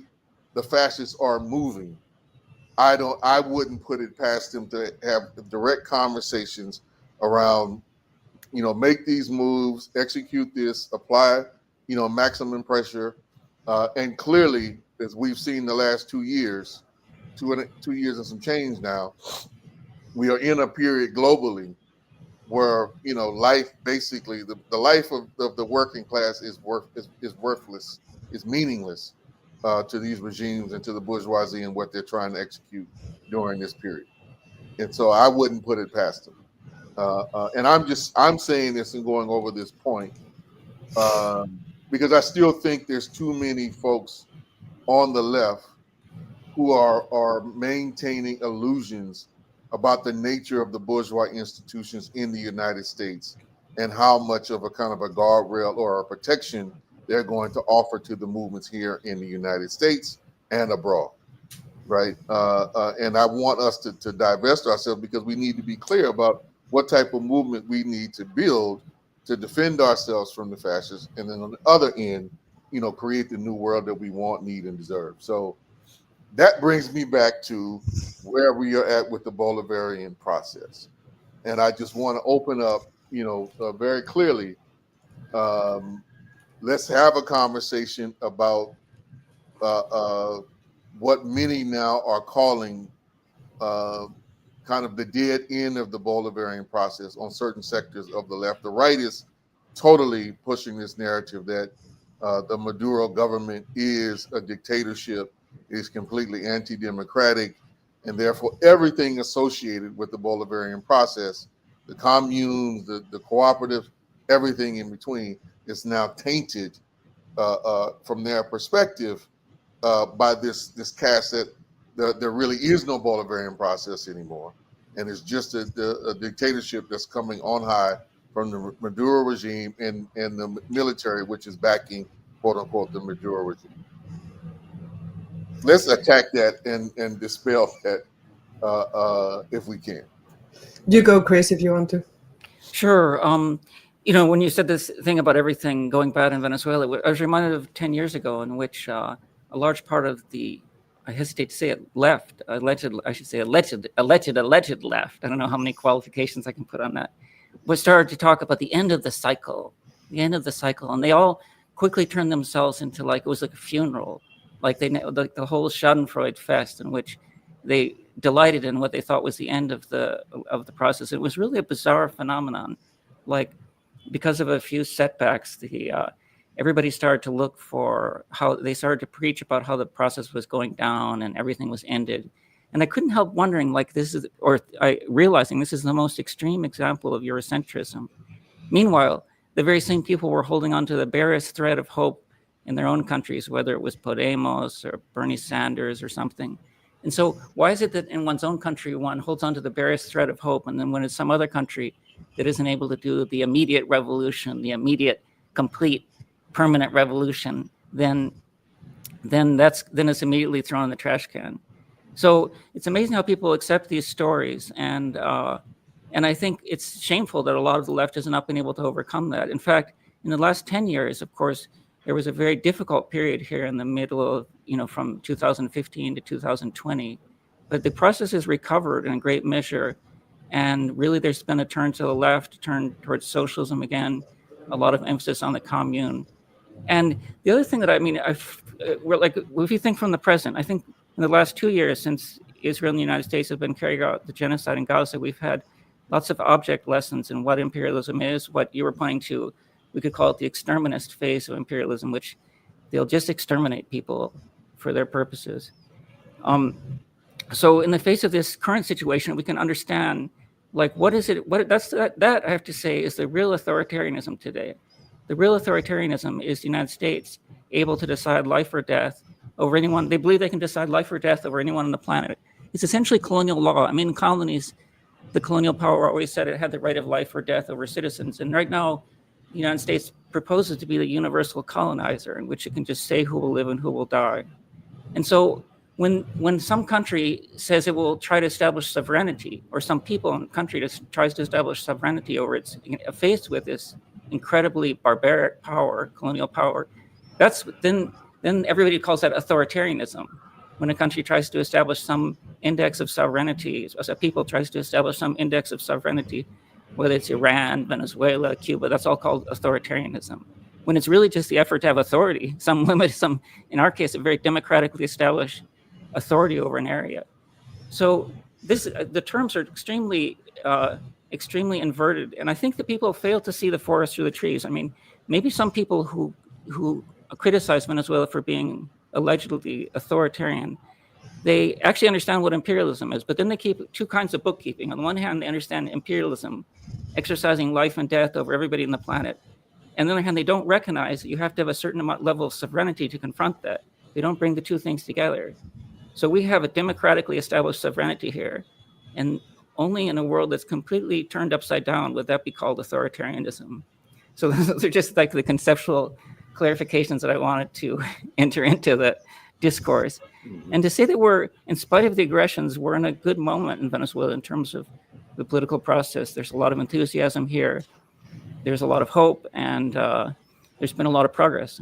the fascists are moving, I wouldn't put it past them to have direct conversations around, make these moves, execute this, apply, maximum pressure. And clearly, as we've seen the last 2 years, 2 years and some change now, we are in a period globally where life basically the life of the working class is worthless, is meaningless to these regimes and to the bourgeoisie and what they're trying to execute during this period. And so I wouldn't put it past them. And I'm saying this and going over this point because I still think there's too many folks on the left who are maintaining illusions about the nature of the bourgeois institutions in the United States and how much of a kind of a guardrail or a protection they're going to offer to the movements here in the United States and abroad, right? And I want us to divest ourselves because we need to be clear about what type of movement we need to build to defend ourselves from the fascists, and then on the other end, create the new world that we want, need, and deserve. So that brings me back to where we are at with the Bolivarian process. And I just want to open up, very clearly, let's have a conversation about what many now are calling kind of the dead end of the Bolivarian process on certain sectors of the left. The right is totally pushing this narrative that the Maduro government is a dictatorship, is completely anti-democratic, and therefore everything associated with the Bolivarian process, the communes, the cooperative, everything in between, is now tainted from their perspective by this cast that there really is no Bolivarian process anymore, and it's just a dictatorship that's coming on high from the Maduro regime and the military, which is backing, quote unquote, the Maduro regime. Let's attack that and dispel that if we can. You go, Chris, if you want to. Sure. When you said this thing about everything going bad in Venezuela, I was reminded of 10 years ago in which a large part of the, I hesitate to say it, left, alleged left, I don't know how many qualifications I can put on that, was started to talk about the end of the cycle. And they all quickly turned themselves into it was like a funeral. Like the whole Schadenfreude fest in which they delighted in what they thought was the end of the process. It was really a bizarre phenomenon. Like, because of a few setbacks, everybody started to look for how they started to preach about how the process was going down and everything was ended. And I couldn't help wondering, realizing this is the most extreme example of Eurocentrism. Meanwhile, the very same people were holding on to the barest thread of hope in their own countries, whether it was Podemos or Bernie Sanders or something. And so why is it that in one's own country, one holds on to the barest thread of hope, and then when it's some other country that isn't able to do the immediate revolution, the immediate, complete, permanent revolution, then it's immediately thrown in the trash can. So it's amazing how people accept these stories, and I think it's shameful that a lot of the left has not been able to overcome that. In fact, in the last 10 years, of course, there was a very difficult period here in the middle of, from 2015 to 2020, but the process has recovered in a great measure. And really, there's been a turn to the left, turn towards socialism again, a lot of emphasis on the commune. And the other thing that if you think from the present, I think in the last 2 years since Israel and the United States have been carrying out the genocide in Gaza, we've had lots of object lessons in what imperialism is, what you were pointing to. We could call it the exterminist phase of imperialism, which they'll just exterminate people for their purposes. So in the face of this current situation, we can understand, what is it? That I have to say is the real authoritarianism today. The real authoritarianism is the United States able to decide life or death over anyone. They believe they can decide life or death over anyone on the planet. It's essentially colonial law. I mean, in colonies, the colonial power always said it had the right of life or death over citizens. And right now, the United States proposes to be the universal colonizer, in which it can just say who will live and who will die. And so when some country says it will try to establish sovereignty, or some people in a country tries to establish sovereignty over its, faced with this incredibly barbaric power, colonial power, then everybody calls that authoritarianism. When a country tries to establish some index of sovereignty, as a people tries to establish some index of sovereignty, whether it's Iran, Venezuela, Cuba, that's all called authoritarianism. When it's really just the effort to have authority, some limit, in our case, a very democratically established authority over an area. So the terms are extremely inverted, and I think that people fail to see the forest through the trees. I mean, maybe some people who criticize Venezuela for being allegedly authoritarian, they actually understand what imperialism is, but then they keep two kinds of bookkeeping. On the one hand, they understand imperialism, exercising life and death over everybody on the planet. And on the other hand, they don't recognize that you have to have a certain level of sovereignty to confront that. They don't bring the two things together. So we have a democratically established sovereignty here, and only in a world that's completely turned upside down would that be called authoritarianism. So those are just like the conceptual clarifications that I wanted to enter into the discourse. And to say that we're, in spite of the aggressions, we're in a good moment in Venezuela in terms of the political process. There's a lot of enthusiasm here. There's a lot of hope, and there's been a lot of progress.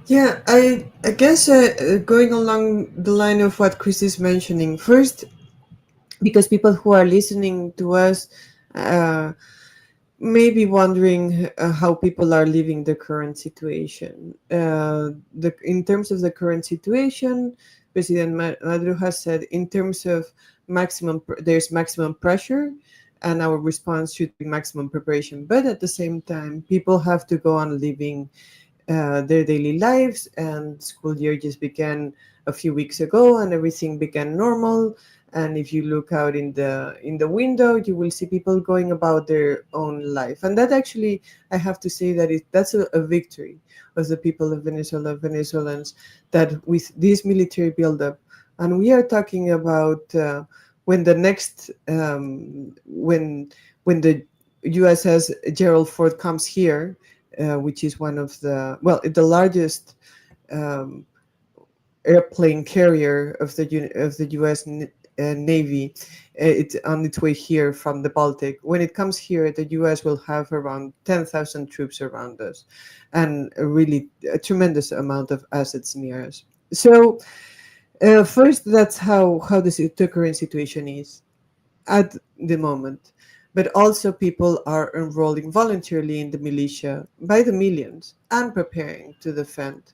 Yeah, I guess going along the line of what Chris is mentioning, first, because people who are listening to us may be wondering how people are living the current situation. In terms of the current situation, President Maduro has said, in terms of there's maximum pressure, and our response should be maximum preparation. But at the same time, people have to go on living their daily lives, and school year just began a few weeks ago, and everything began normal. And if you look out in the window, you will see people going about their own life. And that actually, I have to say that that's a victory of the people of Venezuela, Venezuelans, that with this military buildup, and we are talking about when the next when the USS Gerald Ford comes here, which is one of the largest airplane carrier of the U.S. Navy. It's on its way here from the Baltic. When it comes here, the U.S. will have around 10,000 troops around us, and a tremendous amount of assets near us. So first, that's how the current situation is at the moment. But also people are enrolling voluntarily in the militia by the millions and preparing to defend.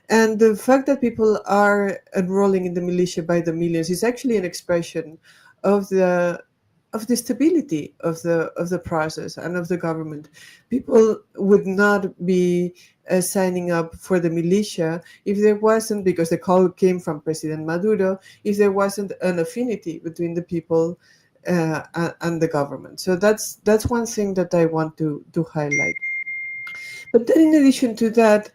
And the fact that people are enrolling in the militia by the millions is actually an expression of the stability of the process and of the government. People would not be signing up for the militia if there wasn't, because the call came from President Maduro, if there wasn't an affinity between the people and the government. So that's one thing that I want to highlight. But then, in addition to that,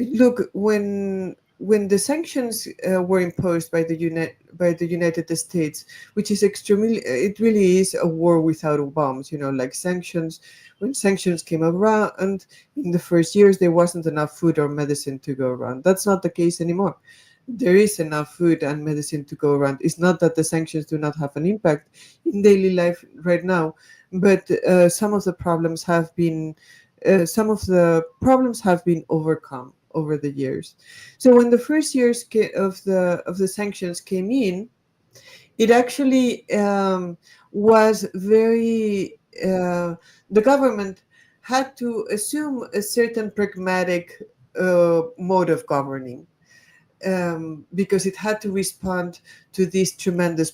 look, when the sanctions were imposed by the United States, which is it really is a war without bombs. Like sanctions. When sanctions came around in the first years, there wasn't enough food or medicine to go around. That's not the case anymore. There is enough food and medicine to go around. It's not that the sanctions do not have an impact in daily life right now, but some of the problems have been overcome over the years. So when the first years of the sanctions came in, it actually was very the government had to assume a certain pragmatic mode of governing. Because it had to respond to this tremendous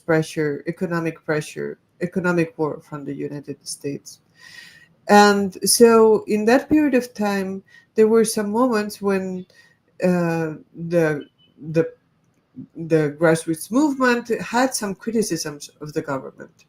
economic war from the United States. And so in that period of time, there were some moments when the grassroots movement had some criticisms of the government.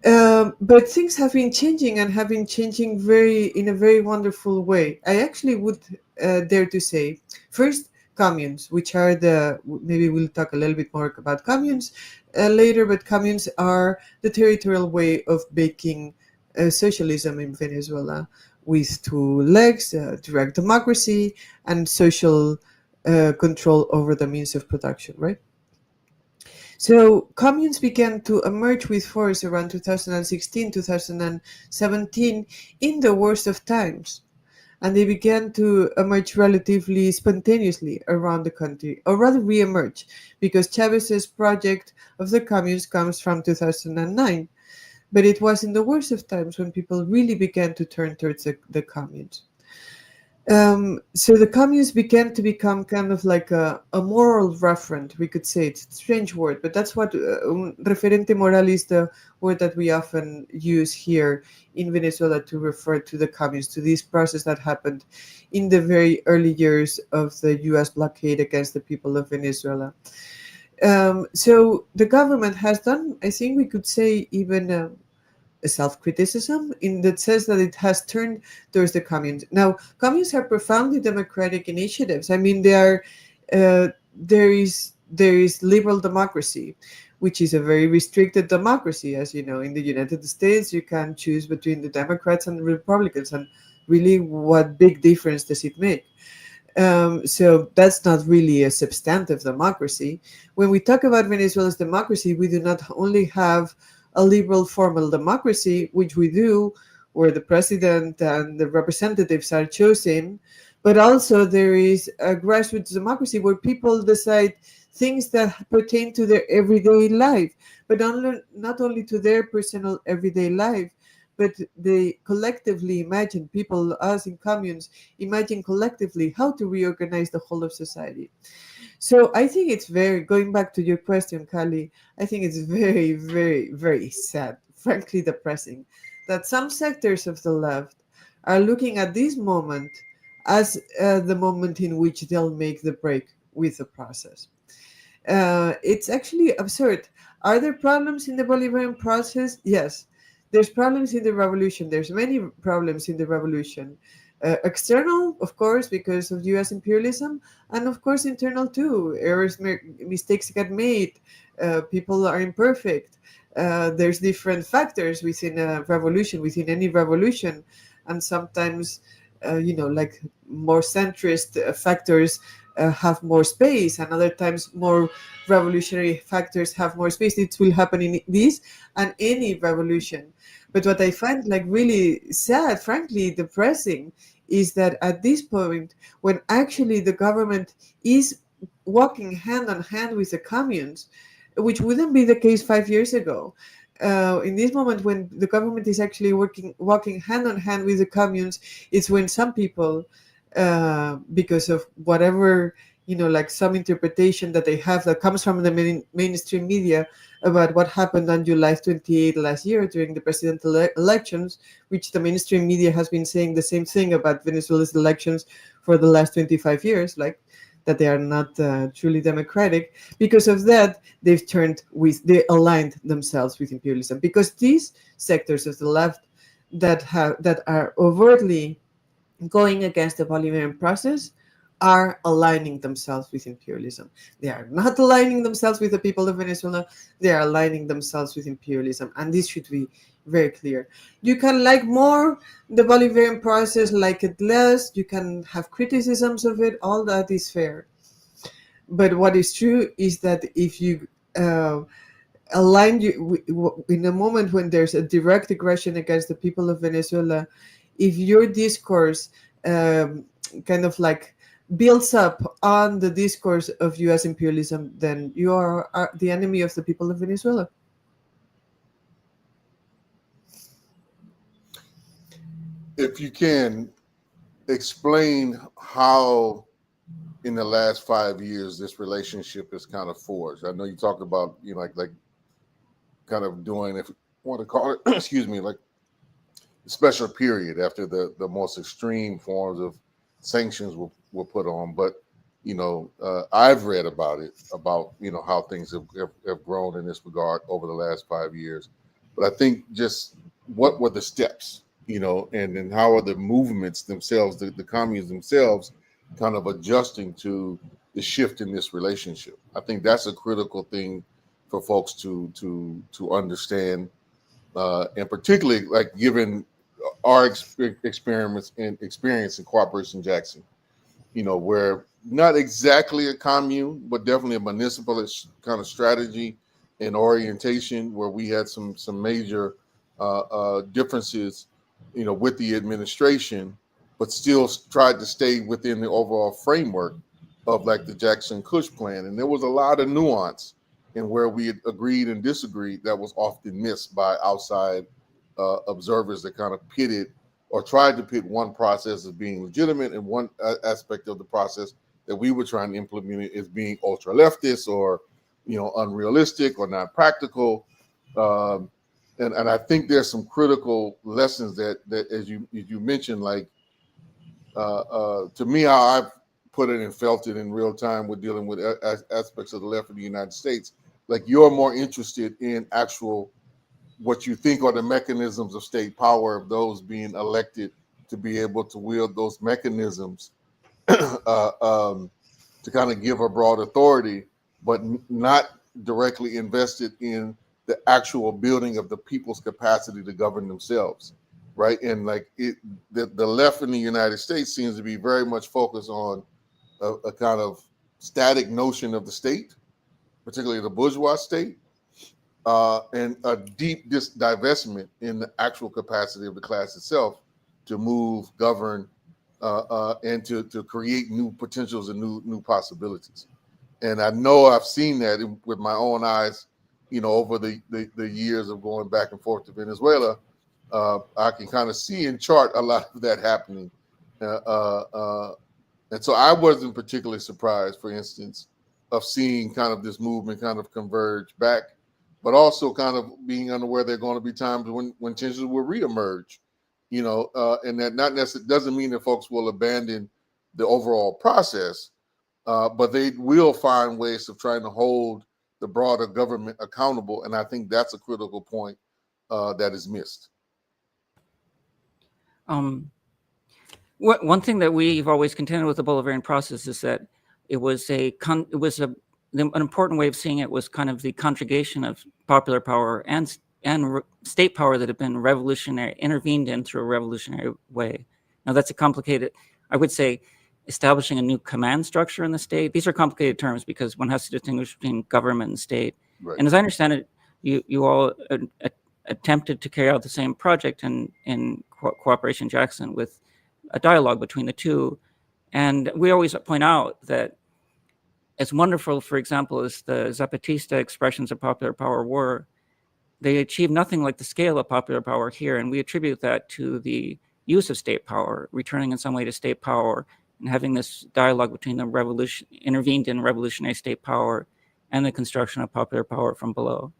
But things have been changing, and have been changing in a very wonderful way. I actually would dare to say, first, communes, which are maybe we'll talk a little bit more about communes later, but communes are the territorial way of making socialism in Venezuela, with two legs, direct democracy and social control over the means of production, right? So communes began to emerge with force around 2016, 2017, in the worst of times. And they began to emerge relatively spontaneously around the country, or rather re-emerge, because Chavez's project of the communes comes from 2009. But it was in the worst of times when people really began to turn towards the communes. So the communists began to become kind of like a moral referent, we could say. It's a strange word, but that's what referente moral is, the word that we often use here in Venezuela to refer to the communists, to this process that happened in the very early years of the US blockade against the people of Venezuela. So the government has done, I think we could say, even a self-criticism in the sense that it has turned towards the communes. Now, communes are profoundly democratic initiatives. I mean, they are there is liberal democracy, which is a very restricted democracy. As you know, in the United States, you can choose between the Democrats and the Republicans, and really, what big difference does it make? So that's not really a substantive democracy. When we talk about Venezuela's democracy, we do not only have a liberal formal democracy, which we do, where the president and the representatives are chosen, but also there is a grassroots democracy where people decide things that pertain to their everyday life, but not only to their personal everyday life, but they collectively imagine, people, us in communes, imagine collectively how to reorganize the whole of society. So I think it's very, going back to your question, Kali, I think it's very, very, very sad, frankly depressing, that some sectors of the left are looking at this moment as the moment in which they'll make the break with the process. It's actually absurd. Are there problems in the Bolivarian process? Yes. There's problems in the revolution. There's many problems in the revolution. External, of course, because of U.S. imperialism, and of course internal too. Errors, mistakes get made. People are imperfect. There's different factors within a revolution, within any revolution, and sometimes, like more centrist factors have more space, and other times more revolutionary factors have more space. It will happen in this and any revolution. But what I find like really sad, frankly depressing, is that at this point, when actually the government is walking hand on hand with the communes, which wouldn't be the case 5 years ago. In this moment, when the government is actually walking hand on hand with the communes, it's when some people, because of whatever, like some interpretation that they have that comes from the mainstream media about what happened on July 28 last year during the presidential elections, which the mainstream media has been saying the same thing about Venezuela's elections for the last 25 years, like that they are not truly democratic. Because of that, they aligned themselves with imperialism, because these sectors of the left that are overtly going against the Bolivarian process are aligning themselves with imperialism. They are not aligning themselves with the people of Venezuela. They are aligning themselves with imperialism. And this should be very clear. You can like more the Bolivarian process, like it less. You can have criticisms of it. All that is fair. But what is true is that if you align in a moment when there's a direct aggression against the people of Venezuela, if your discourse kind of like builds up on the discourse of U.S. imperialism, then you are the enemy of the people of Venezuela. If you can explain how in the last 5 years this relationship is kind of forged. I know you talked about, like kind of doing, if you want to call it, excuse me, like special period after the most extreme forms of sanctions were put on. But I've read about it, about how things have grown in this regard over the last 5 years. But I think just what were the steps, and then how are the movements themselves, the communes themselves, kind of adjusting to the shift in this relationship. I think that's a critical thing for folks to understand, and particularly like given our experience in Cooperation Jackson, where not exactly a commune, but definitely a municipalist kind of strategy and orientation, where we had some major differences, with the administration, but still tried to stay within the overall framework of like the Jackson Kush plan. And there was a lot of nuance in where we had agreed and disagreed that was often missed by outside observers that kind of pitted or tried to pit one process as being legitimate and one aspect of the process that we were trying to implement as being ultra leftist or, unrealistic or not practical. And I think there's some critical lessons that as you mentioned, like to me, how I've put it and felt it in real time with dealing with aspects of the left of the United States, like you're more interested in actual what you think are the mechanisms of state power of those being elected to be able to wield those mechanisms to kind of give a broad authority, but not directly invested in the actual building of the people's capacity to govern themselves, right? And like the left in the United States seems to be very much focused on a kind of static notion of the state, particularly the bourgeois state, and a deep divestment in the actual capacity of the class itself to move, govern, and to create new potentials and new possibilities. And I know I've seen that with my own eyes, over the years of going back and forth to Venezuela. I can kind of see and chart a lot of that happening. And so I wasn't particularly surprised, for instance, of seeing kind of this movement kind of converge back, but also kind of being unaware there are going to be times when tensions will reemerge, and that not necessarily doesn't mean that folks will abandon the overall process, but they will find ways of trying to hold the broader government accountable. And I think that's a critical point that is missed. One thing that we've always contended with the Bolivarian process is that it was an important way of seeing it was kind of the conjugation of popular power and state power that had been intervened in through a revolutionary way. Now that's a complicated, I would say, establishing a new command structure in the state. These are complicated terms because one has to distinguish between government and state. Right. And as I understand it, you all attempted to carry out the same project in Cooperation Jackson with a dialogue between the two. And we always point out that as wonderful, for example, as the Zapatista expressions of popular power were, they achieved nothing like the scale of popular power here. And we attribute that to the use of state power, returning in some way to state power, and having this dialogue between the intervened in revolutionary state power and the construction of popular power from below.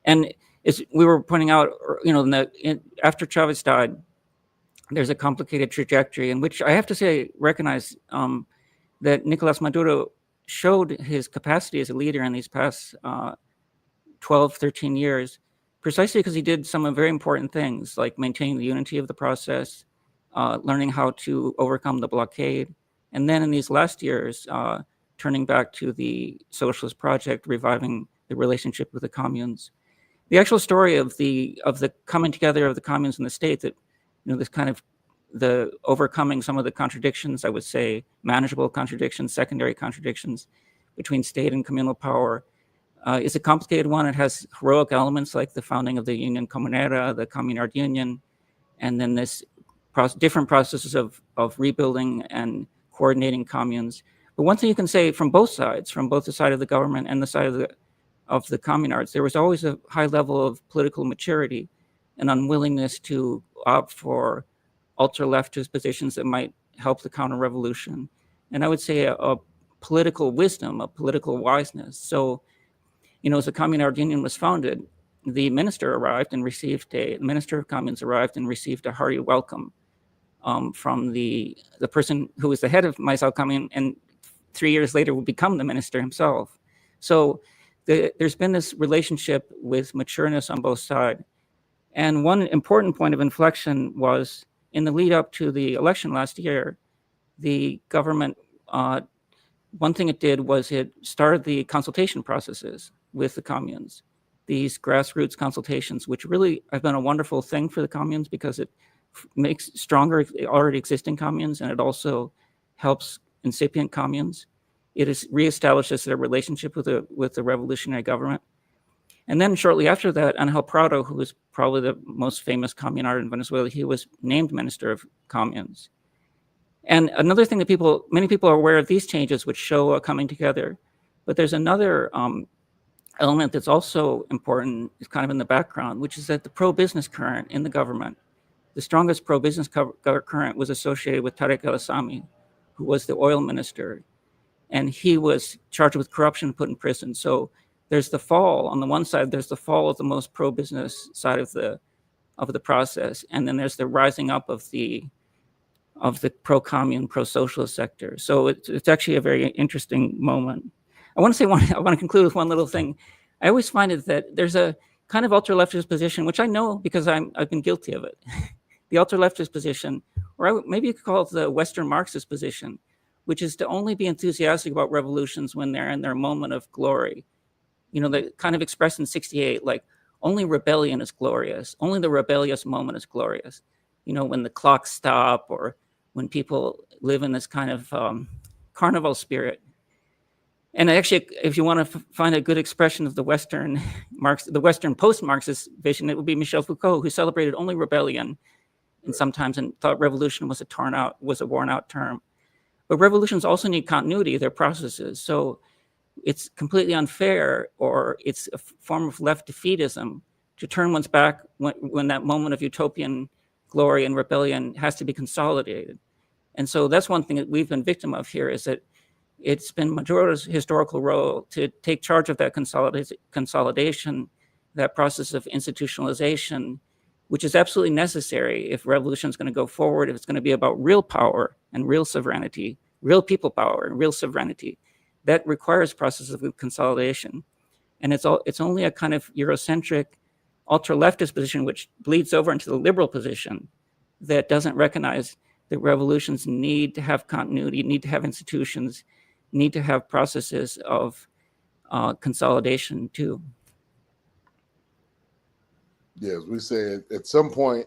And as we were pointing out, after Chavez died, there's a complicated trajectory in which I have to say, recognize that Nicolas Maduro showed his capacity as a leader in these past 12, 13 years, precisely because he did some very important things like maintaining the unity of the process, learning how to overcome the blockade, and then in these last years, turning back to the socialist project, reviving the relationship with the communes. The actual story of the coming together of the communes in the state, that this kind of the overcoming some of the contradictions, I would say manageable contradictions, secondary contradictions between state and communal power, is a complicated one. It has heroic elements like the founding of the Union Comunera, the Communard Union, and then this different processes of rebuilding and coordinating communes. But one thing you can say from both sides, from both the side of the government and the side of the communards, there was always a high level of political maturity and unwillingness to opt for ultra-leftist positions that might help the counter-revolution. And I would say a political wisdom, a political wiseness. So, as the Communard Union was founded, the minister Minister of Communes arrived and received a hearty welcome from the person who was the head of Maizal Commune, and 3 years later would become the minister himself. So there's been this relationship with matureness on both sides. And one important point of inflection was in the lead up to the election last year, the government, one thing it did was it started the consultation processes with the communes, these grassroots consultations, which really have been a wonderful thing for the communes because it makes stronger already existing communes, and it also helps incipient communes. It has reestablishes their relationship with the revolutionary government. And then shortly after that, Angel Prado, who was probably the most famous communard in Venezuela, he was named Minister of Communes. And another thing that many people are aware of these changes, which show a coming together. But there's another element that's also important, is kind of in the background, which is that the pro-business current in the government the strongest pro-business current was associated with Tariq el-Assami, who was the oil minister, and he was charged with corruption, put in prison. So there's the fall on the one side. There's the fall of the most pro-business side of the process, and then there's the rising up of the pro-commune, pro-socialist sector. So it's actually a very interesting moment. I want to conclude with one little thing. I always find it that there's a kind of ultra-leftist position, which I know because I've been guilty of it. The ultra-leftist position, or maybe you could call it the Western Marxist position, which is to only be enthusiastic about revolutions when they're in their moment of glory. You know, the kind of expressed in '68, like, only rebellion is glorious. Only the rebellious moment is glorious. You know, when the clocks stop, or when people live in this kind of carnival spirit. And actually, if you want to find a good expression of the Western post-Marxist vision, it would be Michel Foucault, who celebrated only rebellion, and sometimes and thought revolution was a worn-out term. But revolutions also need continuity of their processes. So it's completely unfair, or it's a form of left defeatism, to turn one's back when that moment of utopian glory and rebellion has to be consolidated. And so that's one thing that we've been victim of here, is that it's been Maduro's historical role to take charge of that consolidation, that process of institutionalization, which is absolutely necessary if revolution is going to go forward, if it's going to be about real power and real sovereignty, real people power and real sovereignty. That requires processes of consolidation. And it's only a kind of Eurocentric, ultra-leftist position, which bleeds over into the liberal position, that doesn't recognize that revolutions need to have continuity, need to have institutions, need to have processes of consolidation too. Yes, we say at some point,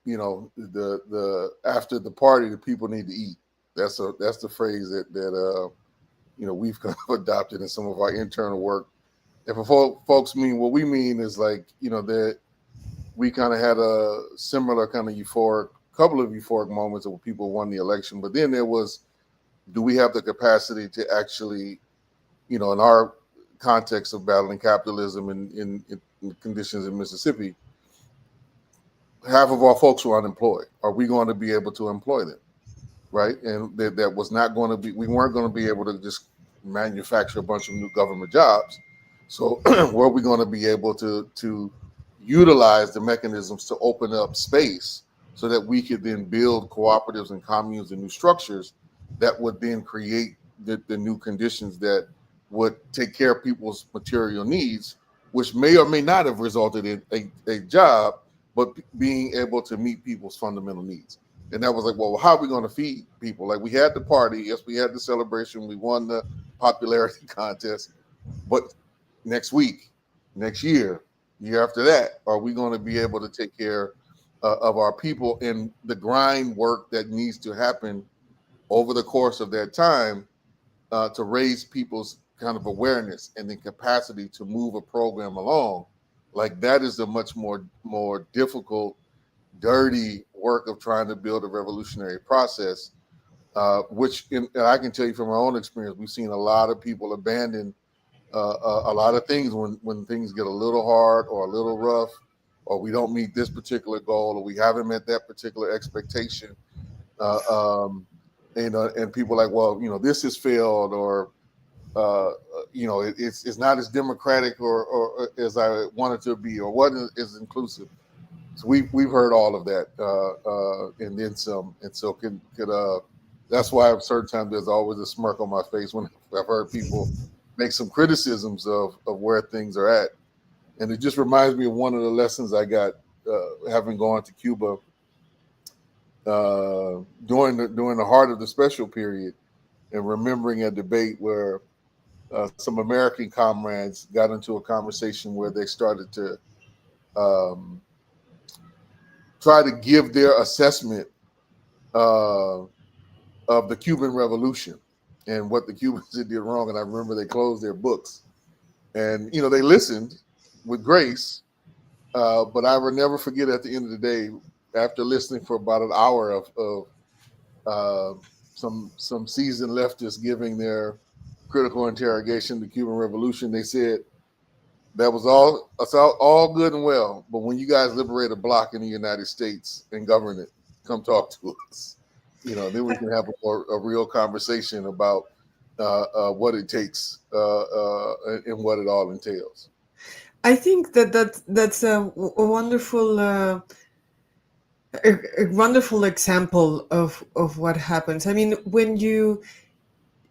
you know, the after the party, the people need to eat. That's the phrase that you know, we've kind of adopted in some of our internal work. And for folks mean, what we mean is, like, you know, that we kind of had a similar kind of couple of euphoric moments where people won the election, but then there was, do we have the capacity to actually, you know, in our context of battling capitalism in conditions in Mississippi, half of our folks were unemployed. Are we going to be able to employ them? Right? And that was not going to be, we weren't going to be able to just manufacture a bunch of new government jobs. So were we going to be able to utilize the mechanisms to open up space so that we could then build cooperatives and communes and new structures that would then create the new conditions that would take care of people's material needs, which may or may not have resulted in a job, but being able to meet people's fundamental needs. And that was like, well, how are we going to feed people? Like, we had the party, yes, we had the celebration, we won the popularity contest, but next week, next year after that, are we going to be able to take care of our people in the grind work that needs to happen over the course of that time to raise people's kind of awareness and the capacity to move a program along? Like, that is a much more difficult, dirty work of trying to build a revolutionary process, which and I can tell you from my own experience, we've seen a lot of people abandon a lot of things when things get a little hard or a little rough, or we don't meet this particular goal, or we haven't met that particular expectation. And people are like, well, you know, this has failed, or you know, it's not as democratic or as I want it to be, or wasn't as inclusive. So we've heard all of that, and then some. And so that's why at certain times there's always a smirk on my face when I've heard people make some criticisms of where things are at. And it just reminds me of one of the lessons I got having gone to Cuba during the heart of the special period, and remembering a debate where some American comrades got into a conversation where they started to try to give their assessment of the Cuban Revolution and what the Cubans did wrong. And I remember they closed their books, and, you know, they listened with grace, but I will never forget, at the end of the day, after listening for about an hour of some seasoned leftists giving their critical interrogation to the Cuban Revolution, they said, That was all. That's all good and well. But when you guys liberate a block in the United States and govern it, come talk to us. Then we can have a real conversation about what it takes and what it all entails. I think that's a wonderful a wonderful example of what happens. I mean, when you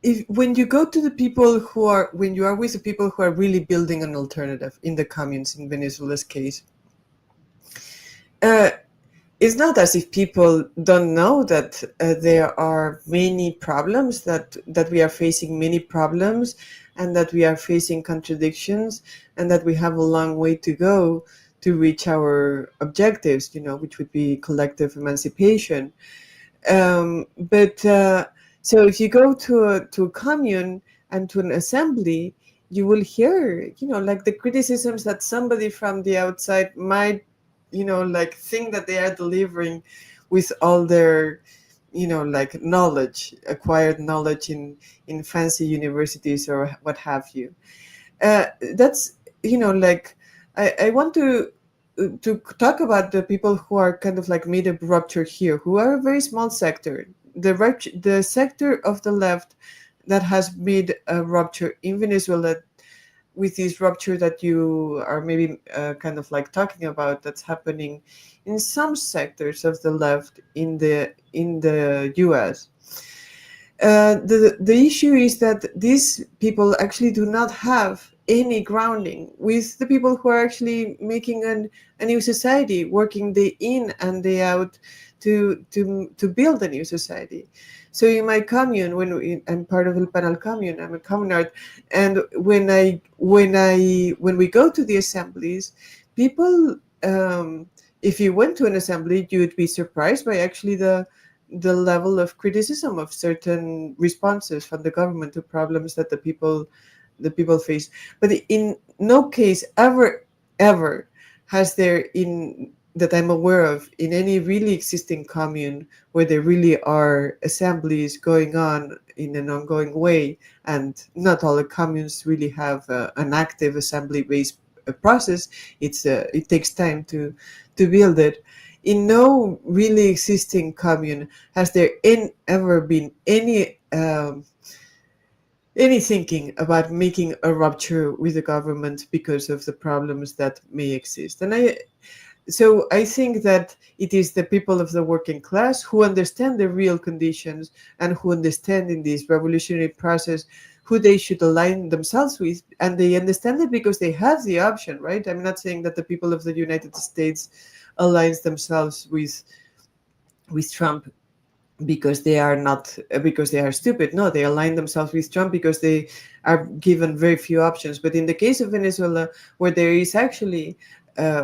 go to the people who are when you are with the people who are really building an alternative in the communes in Venezuela's case, uh, it's not as if people don't know that there are many problems, that we are facing many problems, and that we are facing contradictions, and that we have a long way to go to reach our objectives, which would be collective emancipation. But so if you go to a commune and to an assembly, you will hear, like the criticisms that somebody from the outside might, like think that they are delivering with all their, like knowledge, acquired knowledge in fancy universities or what have you. That's, like I want to talk about the people who are kind of like made a rupture here, who are a very small sector, the sector of the left that has made a rupture in Venezuela, with this rupture that you are maybe kind of like talking about, that's happening in some sectors of the left in the US. The issue is that these people actually do not have any grounding with the people who are actually making a new society, working day in and day out to build a new society. So in my commune, I'm part of El Panal commune, I'm a communard, and when we go to the assemblies, people, if you went to an assembly, you would be surprised by actually the level of criticism of certain responses from the government to problems that the people face. But in no case ever has there, in that I'm aware of, in any really existing commune where there really are assemblies going on in an ongoing way, and not all the communes really have an active assembly-based process. It takes time to build it. In no really existing commune has there ever been any thinking about making a rupture with the government because of the problems that may exist. So I think that it is the people of the working class who understand the real conditions and who understand in this revolutionary process who they should align themselves with, and they understand it because they have the option, right? I'm not saying that the people of the United States aligns themselves with Trump because they are not because they are stupid. No, they align themselves with Trump because they are given very few options. But in the case of Venezuela, where there is actually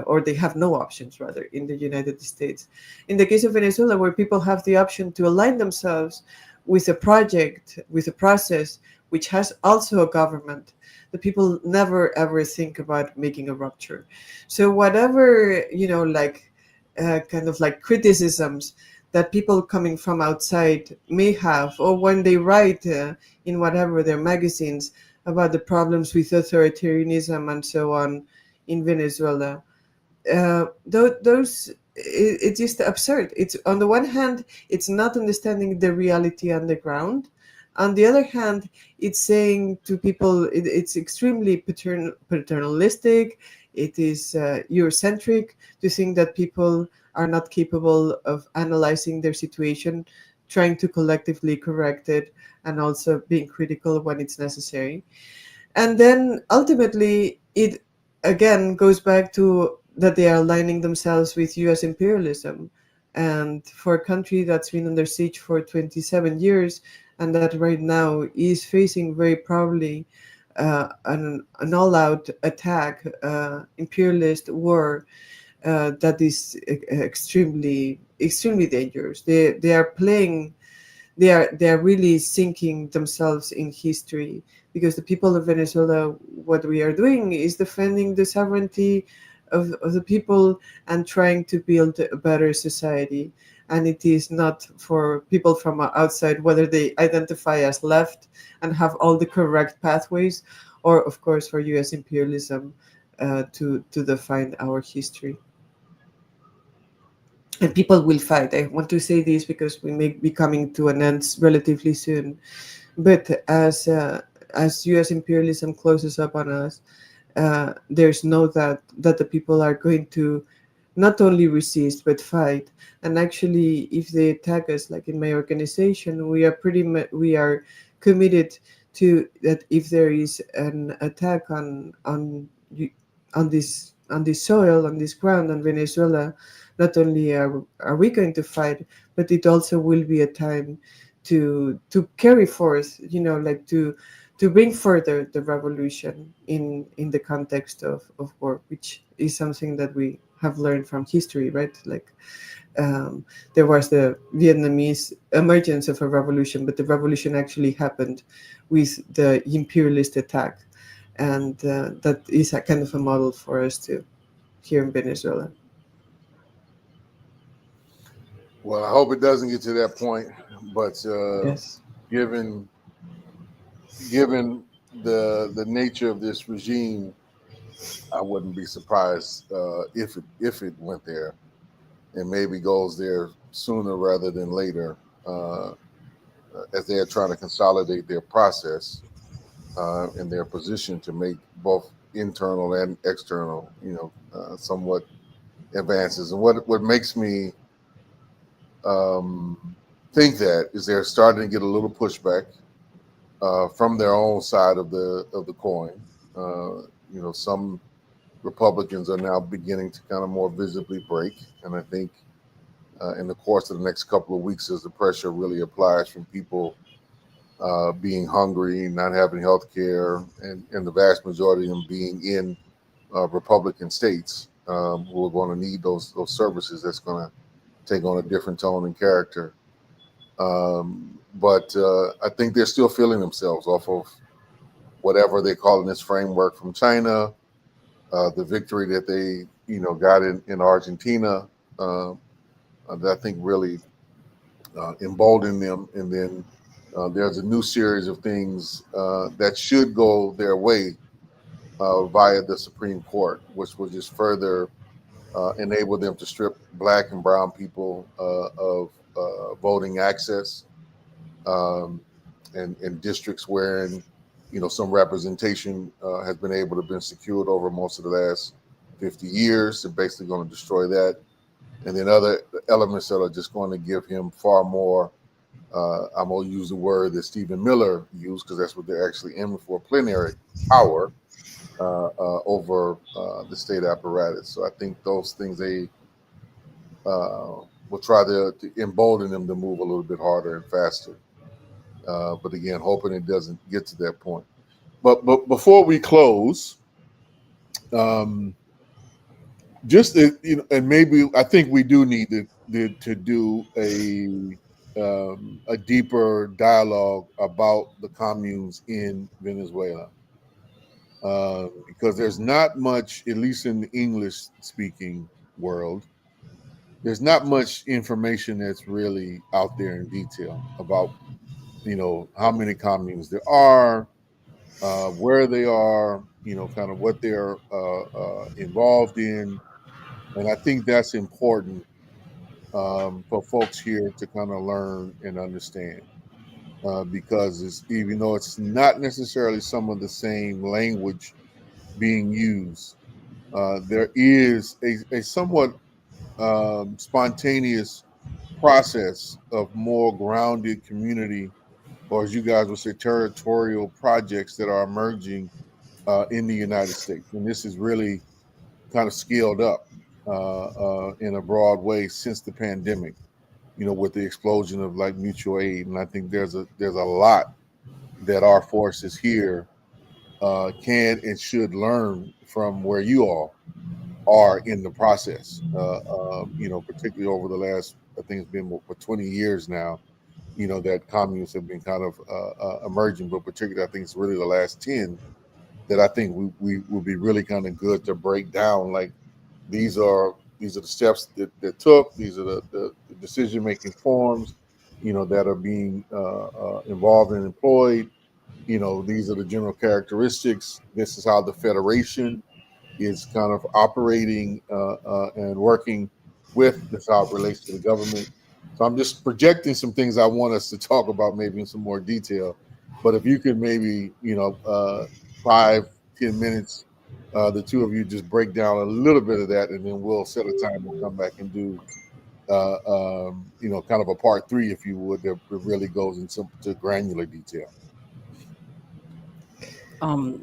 or they have no options, rather, in the United States. In the case of Venezuela, where people have the option to align themselves with a project, with a process which has also a government, the people never ever think about making a rupture. So whatever, kind of like criticisms that people coming from outside may have, or when they write in whatever their magazines about the problems with authoritarianism and so on in Venezuela, it's just absurd. It's, on the one hand, it's not understanding the reality on the ground. On the other hand, it's saying to people, it's extremely paternalistic. It is Eurocentric to think that people are not capable of analyzing their situation, trying to collectively correct it, and also being critical when it's necessary. And then ultimately, it again goes back to that they are aligning themselves with US imperialism. And for a country that's been under siege for 27 years, and that right now is facing very probably an all-out attack, imperialist war, that is extremely dangerous. They are playing, they are really sinking themselves in history, because the people of Venezuela, what we are doing is defending the sovereignty of the people and trying to build a better society. And it is not for people from outside, whether they identify as left and have all the correct pathways, or of course for US imperialism, to define our history. And people will fight. I want to say this because we may be coming to an end relatively soon. But as U.S. imperialism closes up on us, there's no that the people are going to not only resist but fight. And actually, if they attack us, like in my organization, we are we are committed to that. If there is an attack on this soil, on this ground, on Venezuela, not only are we going to fight, but it also will be a time to carry forth, like to bring further the revolution in the context of war, which is something that we have learned from history, right? Like, there was the Vietnamese emergence of a revolution, but the revolution actually happened with the imperialist attack, and that is a kind of a model for us too here in Venezuela. Well, I hope it doesn't get to that point, but Yes. given given the nature of this regime, I wouldn't be surprised if it went there, and maybe goes there sooner rather than later, as they are trying to consolidate their process and their position to make both internal and external, somewhat advances. And what makes me think that is they're starting to get a little pushback from their own side of the coin. Some Republicans are now beginning to kind of more visibly break, and I think in the course of the next couple of weeks, as the pressure really applies from people being hungry, not having health care, and the vast majority of them being in Republican states, who are going to need those services. That's going to take on a different tone and character. But I think they're still feeling themselves off of whatever they call in this framework from China, the victory that they got in Argentina. That I think really emboldened them, and then there's a new series of things that should go their way via the Supreme Court, which will just further enable them to strip Black and brown people of voting access, um, and districts wherein some representation has been able to been secured over most of the last 50 years. They're basically going to destroy that, and then other elements that are just going to give him far more. I'm going to use the word that Stephen Miller used, because that's what they're actually aiming for: plenary power over the state apparatus. So I think those things they will try to embolden them to move a little bit harder and faster. But again, hoping it doesn't get to that point. But before we close, um, just and maybe I think we do need to do a deeper dialogue about the communes in Venezuela, because there's not much, at least in the English speaking world, there's not much information that's really out there in detail about how many communes there are, where they are, kind of what they're involved in. And I think that's important for folks here to kind of learn and understand, because even though it's not necessarily some of the same language being used, there is a somewhat spontaneous process of more grounded community, or as you guys would say, territorial projects that are emerging in the United States. And this is really kind of scaled up in a broad way since the pandemic, with the explosion of like mutual aid. And I think there's a lot that our forces here can and should learn from where you all are in the process. Particularly over the last, I think it's been for 20 years now, that communists have been kind of emerging, but particularly I think it's really the last 10 that I think we will be really kind of good to break down. Like, these are the steps that took. These are the decision making forms, that are being involved and employed. These are the general characteristics. This is how the federation is kind of operating and working with this how it relates to the government. So I'm just projecting some things I want us to talk about maybe in some more detail. But if you could maybe, 5, 10 minutes, the two of you just break down a little bit of that, and then we'll set a time to come back and do, kind of a part 3, if you would, that really goes into granular detail.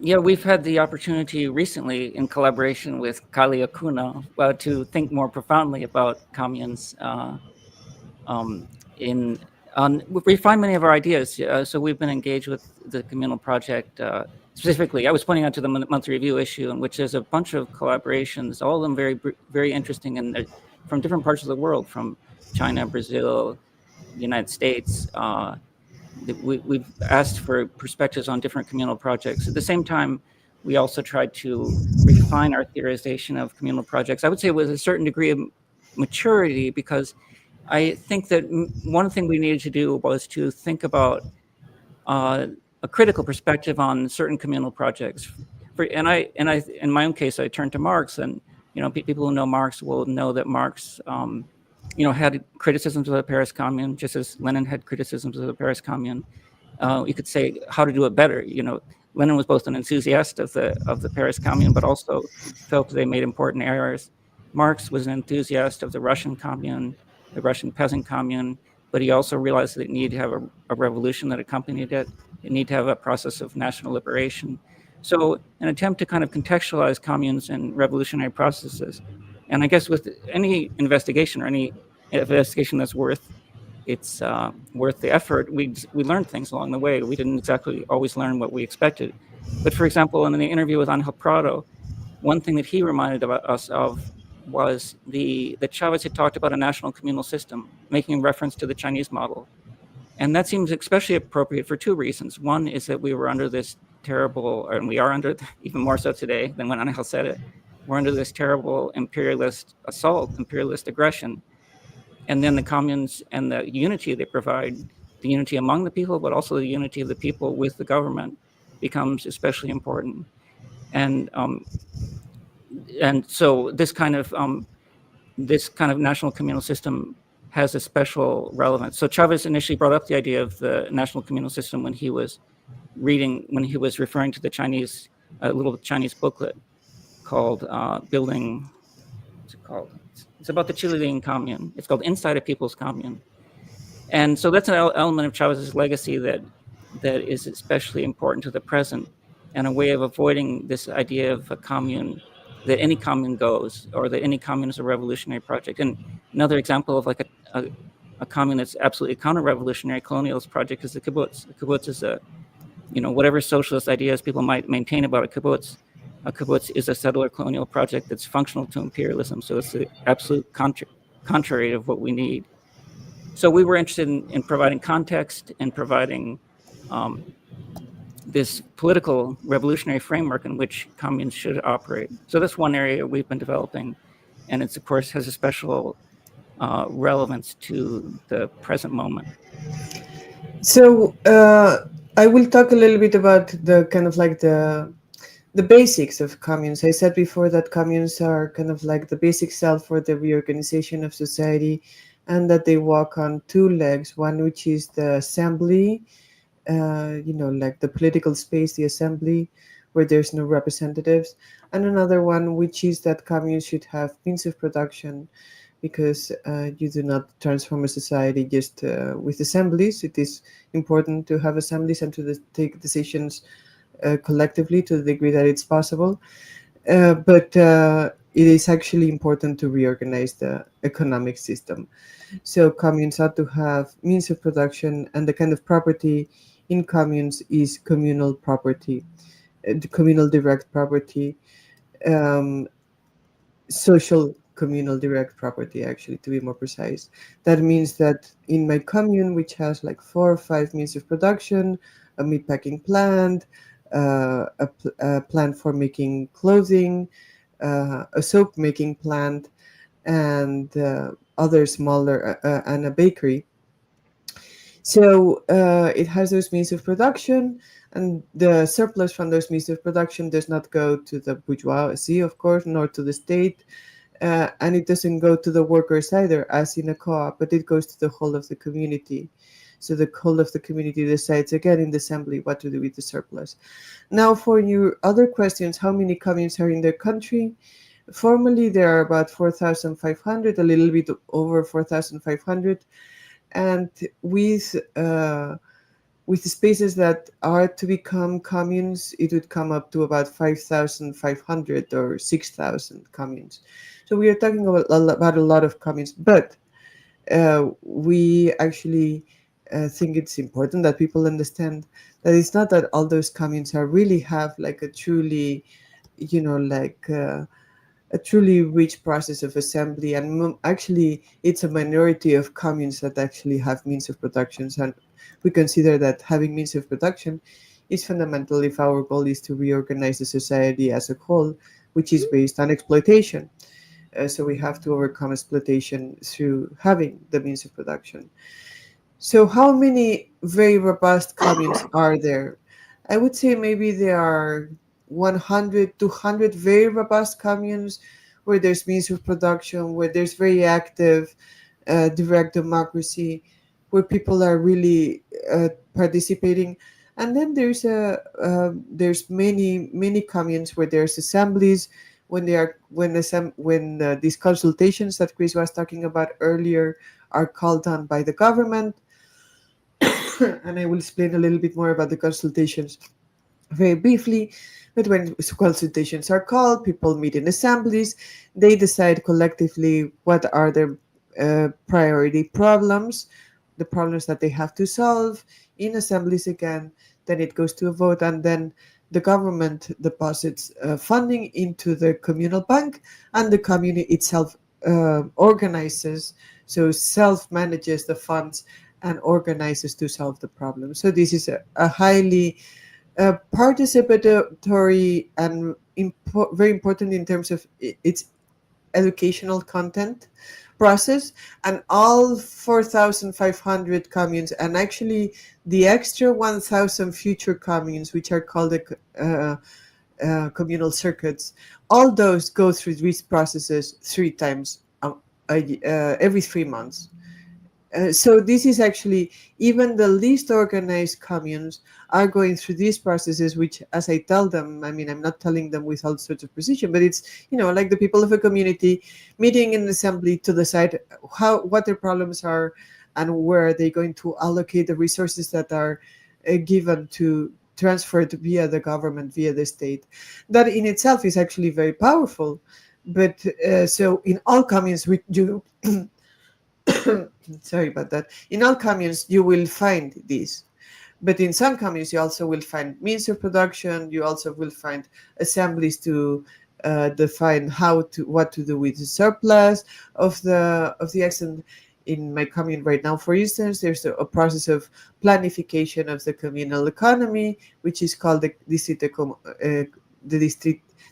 Yeah, we've had the opportunity recently, in collaboration with Kali Akuno, to think more profoundly about communes. We refine many of our ideas. So we've been engaged with the communal project. Specifically, I was pointing out to the monthly review issue, in which there's a bunch of collaborations, all of them very, very interesting, and from different parts of the world, from China, Brazil, the United States. We've asked for perspectives on different communal projects. At the same time, we also tried to refine our theorization of communal projects, I would say with a certain degree of maturity, because I think that one thing we needed to do was to think about a critical perspective on certain communal projects. In my own case, I turned to Marx, and people who know Marx will know that Marx had criticisms of the Paris Commune, just as Lenin had criticisms of the Paris Commune. You could say how to do it better. Lenin was both an enthusiast of the Paris Commune, but also felt they made important errors. Marx was an enthusiast of the Russian Commune, the Russian peasant commune, but he also realized that it needed to have a revolution that accompanied it. It needed to have a process of national liberation. So an attempt to kind of contextualize communes and revolutionary processes. And I guess with any investigation, or any investigation that's worth the effort, we learned things along the way. We didn't exactly always learn what we expected. But for example, in the interview with Angel Prado, one thing that he reminded us of was that Chavez had talked about a national communal system, making reference to the Chinese model. And that seems especially appropriate for two reasons. One is that we were under this terrible, and we are under, even more so today than when Angel said it, we're under this terrible imperialist assault, imperialist aggression. And then the communes and the unity they provide, the unity among the people, but also the unity of the people with the government, becomes especially important. And so this kind of national communal system has a special relevance. So Chavez initially brought up the idea of the national communal system when he was referring to the Chinese, little Chinese booklet called Building, what's it called? It's about the Chilean commune. It's called Inside a People's Commune. And so that's an element of Chavez's legacy that is especially important to the present, and a way of avoiding this idea of a commune, that any commune goes, or that any commune is a revolutionary project. And another example of like a commune that's absolutely counter-revolutionary colonialist project is the kibbutz. The kibbutz is whatever socialist ideas people might maintain about a kibbutz is a settler colonial project that's functional to imperialism. So it's the absolute contrary of what we need. So we were interested in providing context and providing this political revolutionary framework in which communes should operate. So that's one area we've been developing, and it's, of course, has a special relevance to the present moment. So I will talk a little bit about the kind of like the basics of communes. I said before that communes are kind of like the basic cell for the reorganization of society, and that they walk on two legs, one which is the assembly, like the political space, the assembly, where there's no representatives, and another one which is that communes should have means of production, because you do not transform a society just with assemblies. It is important to have assemblies and to take decisions collectively to the degree that it's possible. But it is actually important to reorganize the economic system. So communes ought to have means of production, and the kind of property in communes is communal property, communal direct property, social communal direct property, actually, to be more precise. That means that in my commune, which has like 4 or 5 means of production, a meatpacking plant, a plant for making clothing, a soap making plant, and other smaller, and a bakery. So it has those means of production, And the surplus from those means of production does not go to the bourgeoisie, of course, nor to the state, and it doesn't go to the workers either, as in a co-op, but it goes to the whole of the community. So the whole of the community decides again in the assembly what to do with the surplus. Now, for your other questions, how many communes are in the country? Formally, there are about 4,500, a little bit over 4,500, and with the spaces that are to become communes, it would come up to about 5,500 or 6,000 communes. So we are talking about a lot of communes, but we actually think it's important that people understand that it's not that all those communes are really have like a truly, like a truly rich process of assembly, and actually it's a minority of communes that actually have means of production, and we consider that having means of production is fundamental if our goal is to reorganize the society as a whole, which is based on exploitation. So we have to overcome exploitation through having the means of production. So how many very robust communes are there? I would say maybe there are 100, 200 very robust communes where there's means of production, where there's very active direct democracy, where people are really participating. And then there's many communes where there's assemblies, when these consultations that Chris was talking about earlier are called on by the government. And I will explain a little bit more about the consultations very briefly. But when consultations are called, people meet in assemblies. They decide collectively what are their priority problems, the problems that they have to solve in assemblies again. Then it goes to a vote, and then the government deposits funding into the communal bank, and the community itself organizes, so self manages the funds and organizes to solve the problem. So this is a highly participatory and very important in terms of its educational content process. And all 4,500 communes, and actually the extra 1,000 future communes, which are called the communal circuits, all those go through these processes three times every 3 months. So this is actually, even the least organized communes are going through these processes, which, as I tell them, I mean, I'm not telling them with all sorts of precision, but it's, like the people of a community meeting in an assembly to decide what their problems are and where they're going to allocate the resources that are given to transferred via the government, via the state. That in itself is actually very powerful. But so in all communes, sorry about that. In all communes, you will find this. But in some communes, you also will find means of production. You also will find assemblies to define what to do with the surplus of the excellent. In my commune right now, for instance, there's a process of planification of the communal economy, which is called the distrito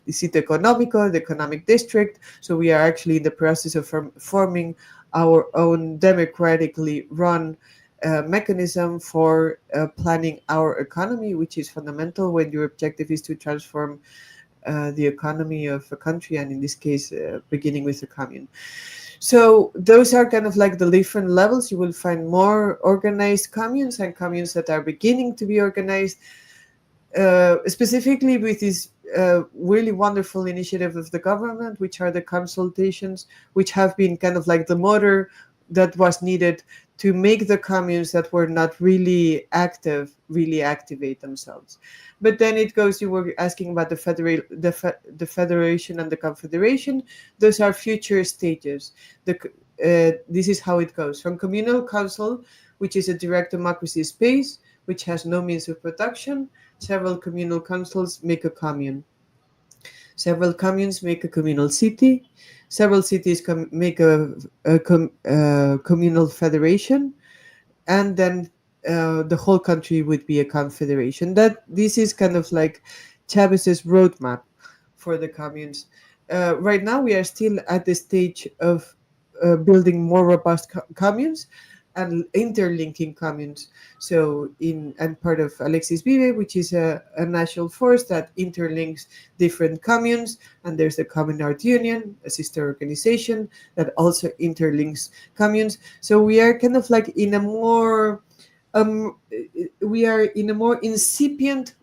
económico, the economic district. So we are actually in the process of forming our own democratically run mechanism for planning our economy, which is fundamental when your objective is to transform the economy of a country, and in this case, beginning with a commune. So those are kind of like the different levels. You will find more organized communes and communes that are beginning to be organized, specifically with this really wonderful initiative of the government, which are the consultations, which have been kind of like the motor that was needed to make the communes that were not really active really activate themselves. But then it goes, you were asking about the federation and the confederation. Those are future stages. This is how it goes from communal council, which is a direct democracy space, which has no means of production. Several communal councils make a commune. Several communes make a communal city. Several cities make a communal federation, and then the whole country would be a confederation. This is kind of like Chavez's roadmap for the communes. Right now, we are still at the stage of building more robust communes, and interlinking communes. So I'm part of Alexis Vive, which is a national force that interlinks different communes, and there's the Common Art Union, a sister organization that also interlinks communes. So we are kind of like in a more we are in a more incipient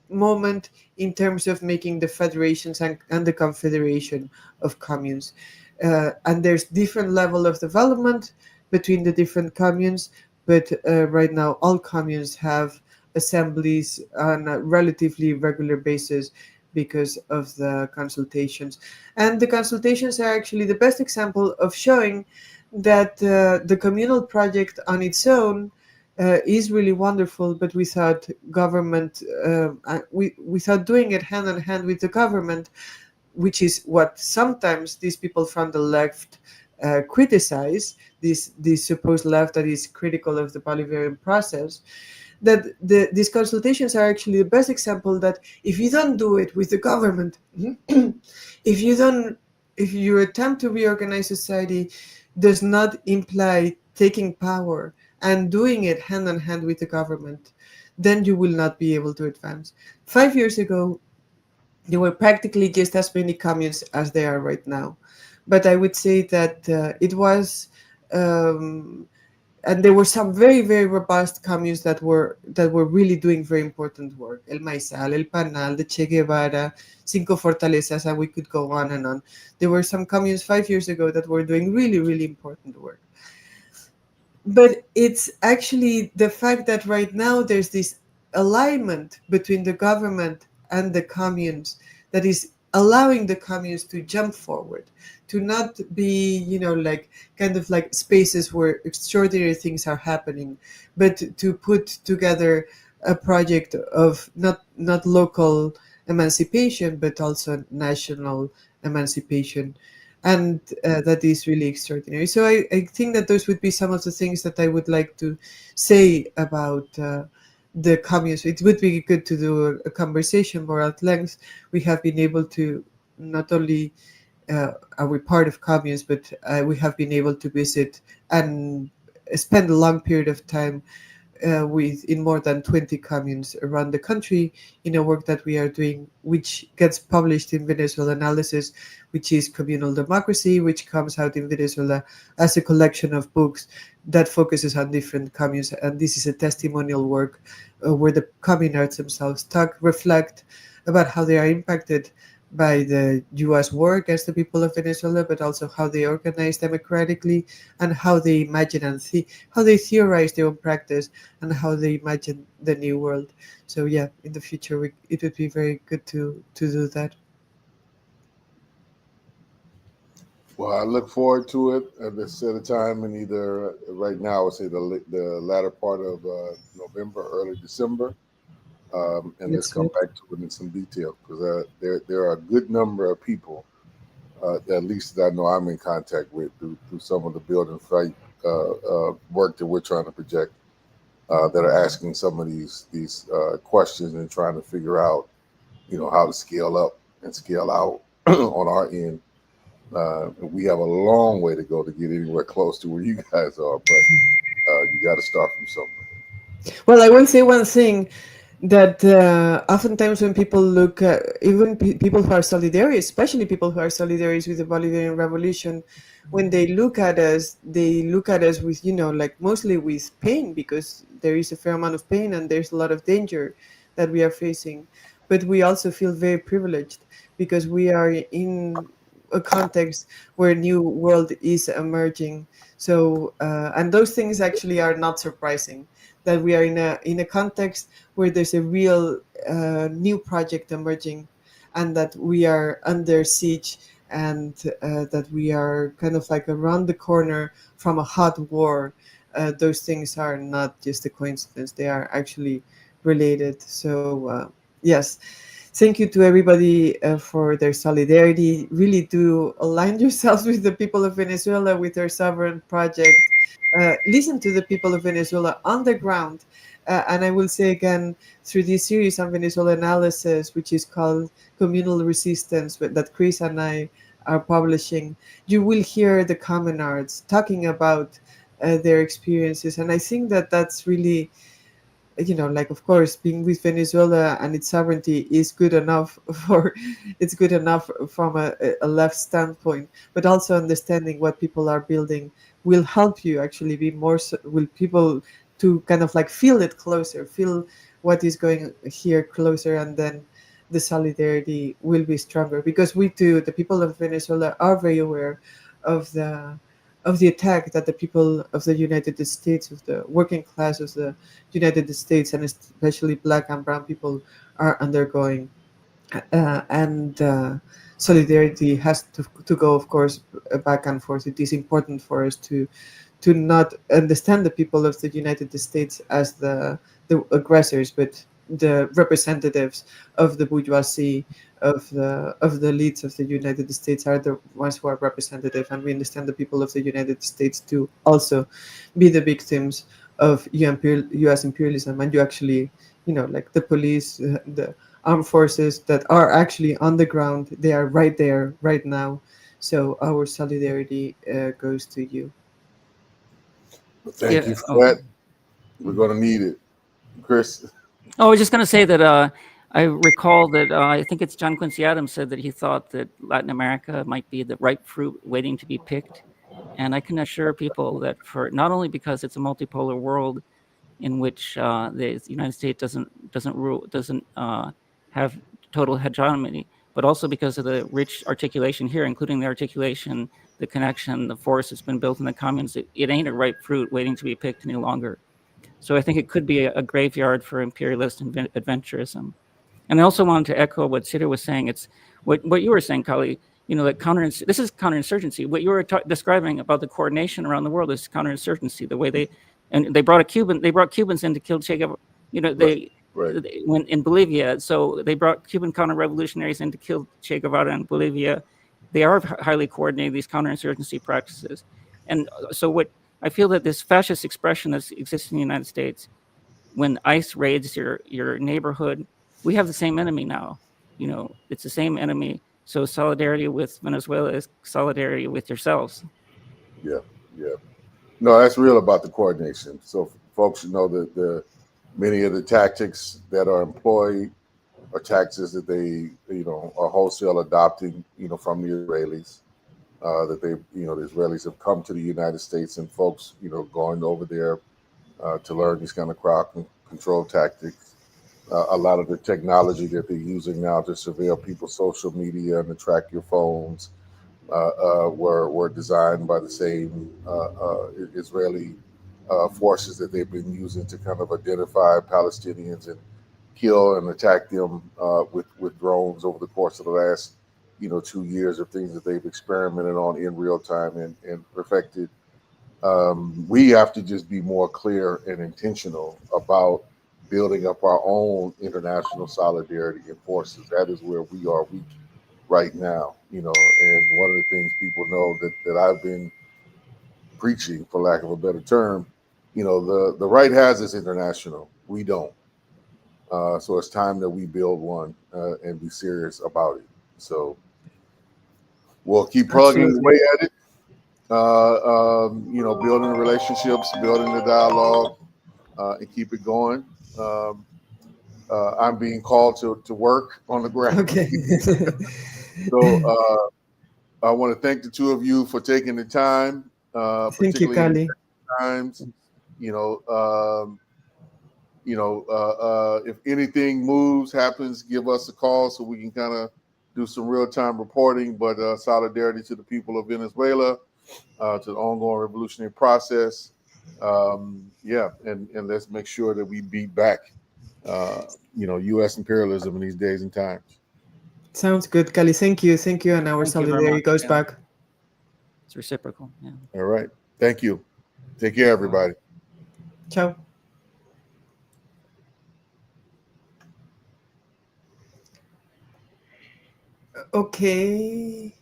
moment in terms of making the federations and the confederation of communes. And there's different level of development between the different communes, but right now all communes have assemblies on a relatively regular basis because of the consultations. And the consultations are actually the best example of showing that the communal project on its own is really wonderful, but without government, without doing it hand in hand with the government, which is what sometimes these people from the left criticize, this supposed left that is critical of the Bolivarian process. That these consultations are actually the best example that if you don't do it with the government, if you don't, if your attempt to reorganize society does not imply taking power and doing it hand in hand with the government, then you will not be able to advance. 5 years ago, there were practically just as many communes as there are right now. But I would say that it was, and there were some very, very robust communes that were really doing very important work. El Maizal, El Panal, the Che Guevara, Cinco Fortalezas, and we could go on and on. There were some communes 5 years ago that were doing really, really important work. But it's actually the fact that right now there's this alignment between the government and the communes that is allowing the communes to jump forward, to not be, like kind of like spaces where extraordinary things are happening, but to put together a project of not local emancipation, but also national emancipation. And that is really extraordinary. So I think that those would be some of the things that I would like to say about the communes. It would be good to do a conversation more at length. We have been able to not only are we part of communes, but we have been able to visit and spend a long period of time with in more than 20 communes around the country in a work that we are doing, which gets published in Venezuela Analysis, which is Communal Democracy, which comes out in Venezuela as a collection of books that focuses on different communes. And this is a testimonial work where the communards themselves reflect about how they are impacted by the U.S. war against the people of Venezuela, but also how they organize democratically and how they imagine and how they theorize their own practice and how they imagine the new world. So yeah, in the future, it would be very good to do that. Well, I look forward to it at this set of time, and either right now, I would say the latter part of November, early December, and let's That's come good. back to it in some detail because there are a good number of people, at least that I know I'm in contact with through some of the build and fight work that we're trying to project, that are asking some of these questions and trying to figure out, how to scale up and scale out on our end. We have a long way to go to get anywhere close to where you guys are, but you got to start from somewhere. Well, I will say one thing that oftentimes when people look, even people who are solidarians, especially people who are solidarians with the Bolivarian Revolution, when they look at us with, like mostly with pain, because there is a fair amount of pain and there's a lot of danger that we are facing. But we also feel very privileged because we are in a context where a new world is emerging. So, and those things actually are not surprising, that we are in a context where there's a real new project emerging, and that we are under siege, and that we are kind of like around the corner from a hot war. Those things are not just a coincidence; they are actually related. So yes, thank you to everybody for their solidarity. Really do align yourselves with the people of Venezuela, with their sovereign project. Listen to the people of Venezuela on the ground. And I will say again, through this series on Venezuela analysis, which is called Communal Resistance, that Chris and I are publishing, you will hear the communards talking about their experiences. And I think that that's really, like, of course, being with Venezuela and its sovereignty is good enough for it's good enough from a left standpoint, but also understanding what people are building will help you actually be more will people to kind of like feel it closer, feel what is going here closer, and then the solidarity will be stronger, because we too, the people of Venezuela, are very aware of the attack that the people of the United States, of the working class of the United States, and especially Black and Brown people, are undergoing. And solidarity has to go, of course, back and forth. It is important for us to not understand the people of the United States as the aggressors, but the representatives of the bourgeoisie, of the elites of the United States, are the ones who are representative, and we understand the people of the United States to also be the victims of U.S. imperialism. And you actually, like the police, the armed forces that are actually on the ground, they are right there, right now. So our solidarity goes to you. Thank you Yeah. for that. We're going to need it. Chris? Oh, I was just going to say that I recall that I think it's John Quincy Adams said that he thought that Latin America might be the ripe fruit waiting to be picked. And I can assure people that, for not only because it's a multipolar world in which the United States doesn't have total hegemony, but also because of the rich articulation here, including the articulation, the connection, the force that's been built in the commons. It ain't a ripe fruit waiting to be picked any longer. So I think it could be a graveyard for imperialist adventurism. And I also wanted to echo what Sita was saying. It's what you were saying, Kali. That this is counterinsurgency. What you were describing about the coordination around the world is counterinsurgency. The way they brought Cubans in to kill Che Guevara. Right. When in Bolivia, so they brought Cuban counter-revolutionaries in to kill Che Guevara in Bolivia. They are highly coordinated, these counterinsurgency practices. And so what I feel that this fascist expression that exists in the United States, when ICE raids your neighborhood, we have the same enemy now. It's the same enemy. So solidarity with Venezuela is solidarity with yourselves. Yeah. No, that's real about the coordination. So folks should know that many of the tactics that are employed are tactics that they, are wholesale adopting, from the Israelis. That the Israelis have come to the United States, and folks, going over there to learn these kind of crowd control tactics. A lot of the technology that they're using now to surveil people's social media and to track your phones were designed by the same Israeli forces that they've been using to kind of identify Palestinians and kill and attack them with drones over the course of the last 2 years, of things that they've experimented on in real time and perfected. We have to just be more clear and intentional about building up our own international solidarity and forces. That is where we are weak right now, and one of the things people know that I've been preaching, for lack of a better term, the right has its international. We don't. So it's time that we build one and be serious about it. So we'll keep plugging away at it. Building the relationships, building the dialogue, and keep it going. I'm being called to work on the ground. Okay. So I want to thank the two of you for taking the time, Thank you, particularly in Kali. times. If anything happens, give us a call so we can kind of do some real-time reporting. But solidarity to the people of Venezuela, to the ongoing revolutionary process. And let's make sure that we beat back, U.S. imperialism in these days and times. Sounds good, Kali. Thank you, and our Thank you very solidarity much. goes Yeah. back. It's reciprocal. Yeah. All right. Thank you. Take care, everybody. Ciao. Okay.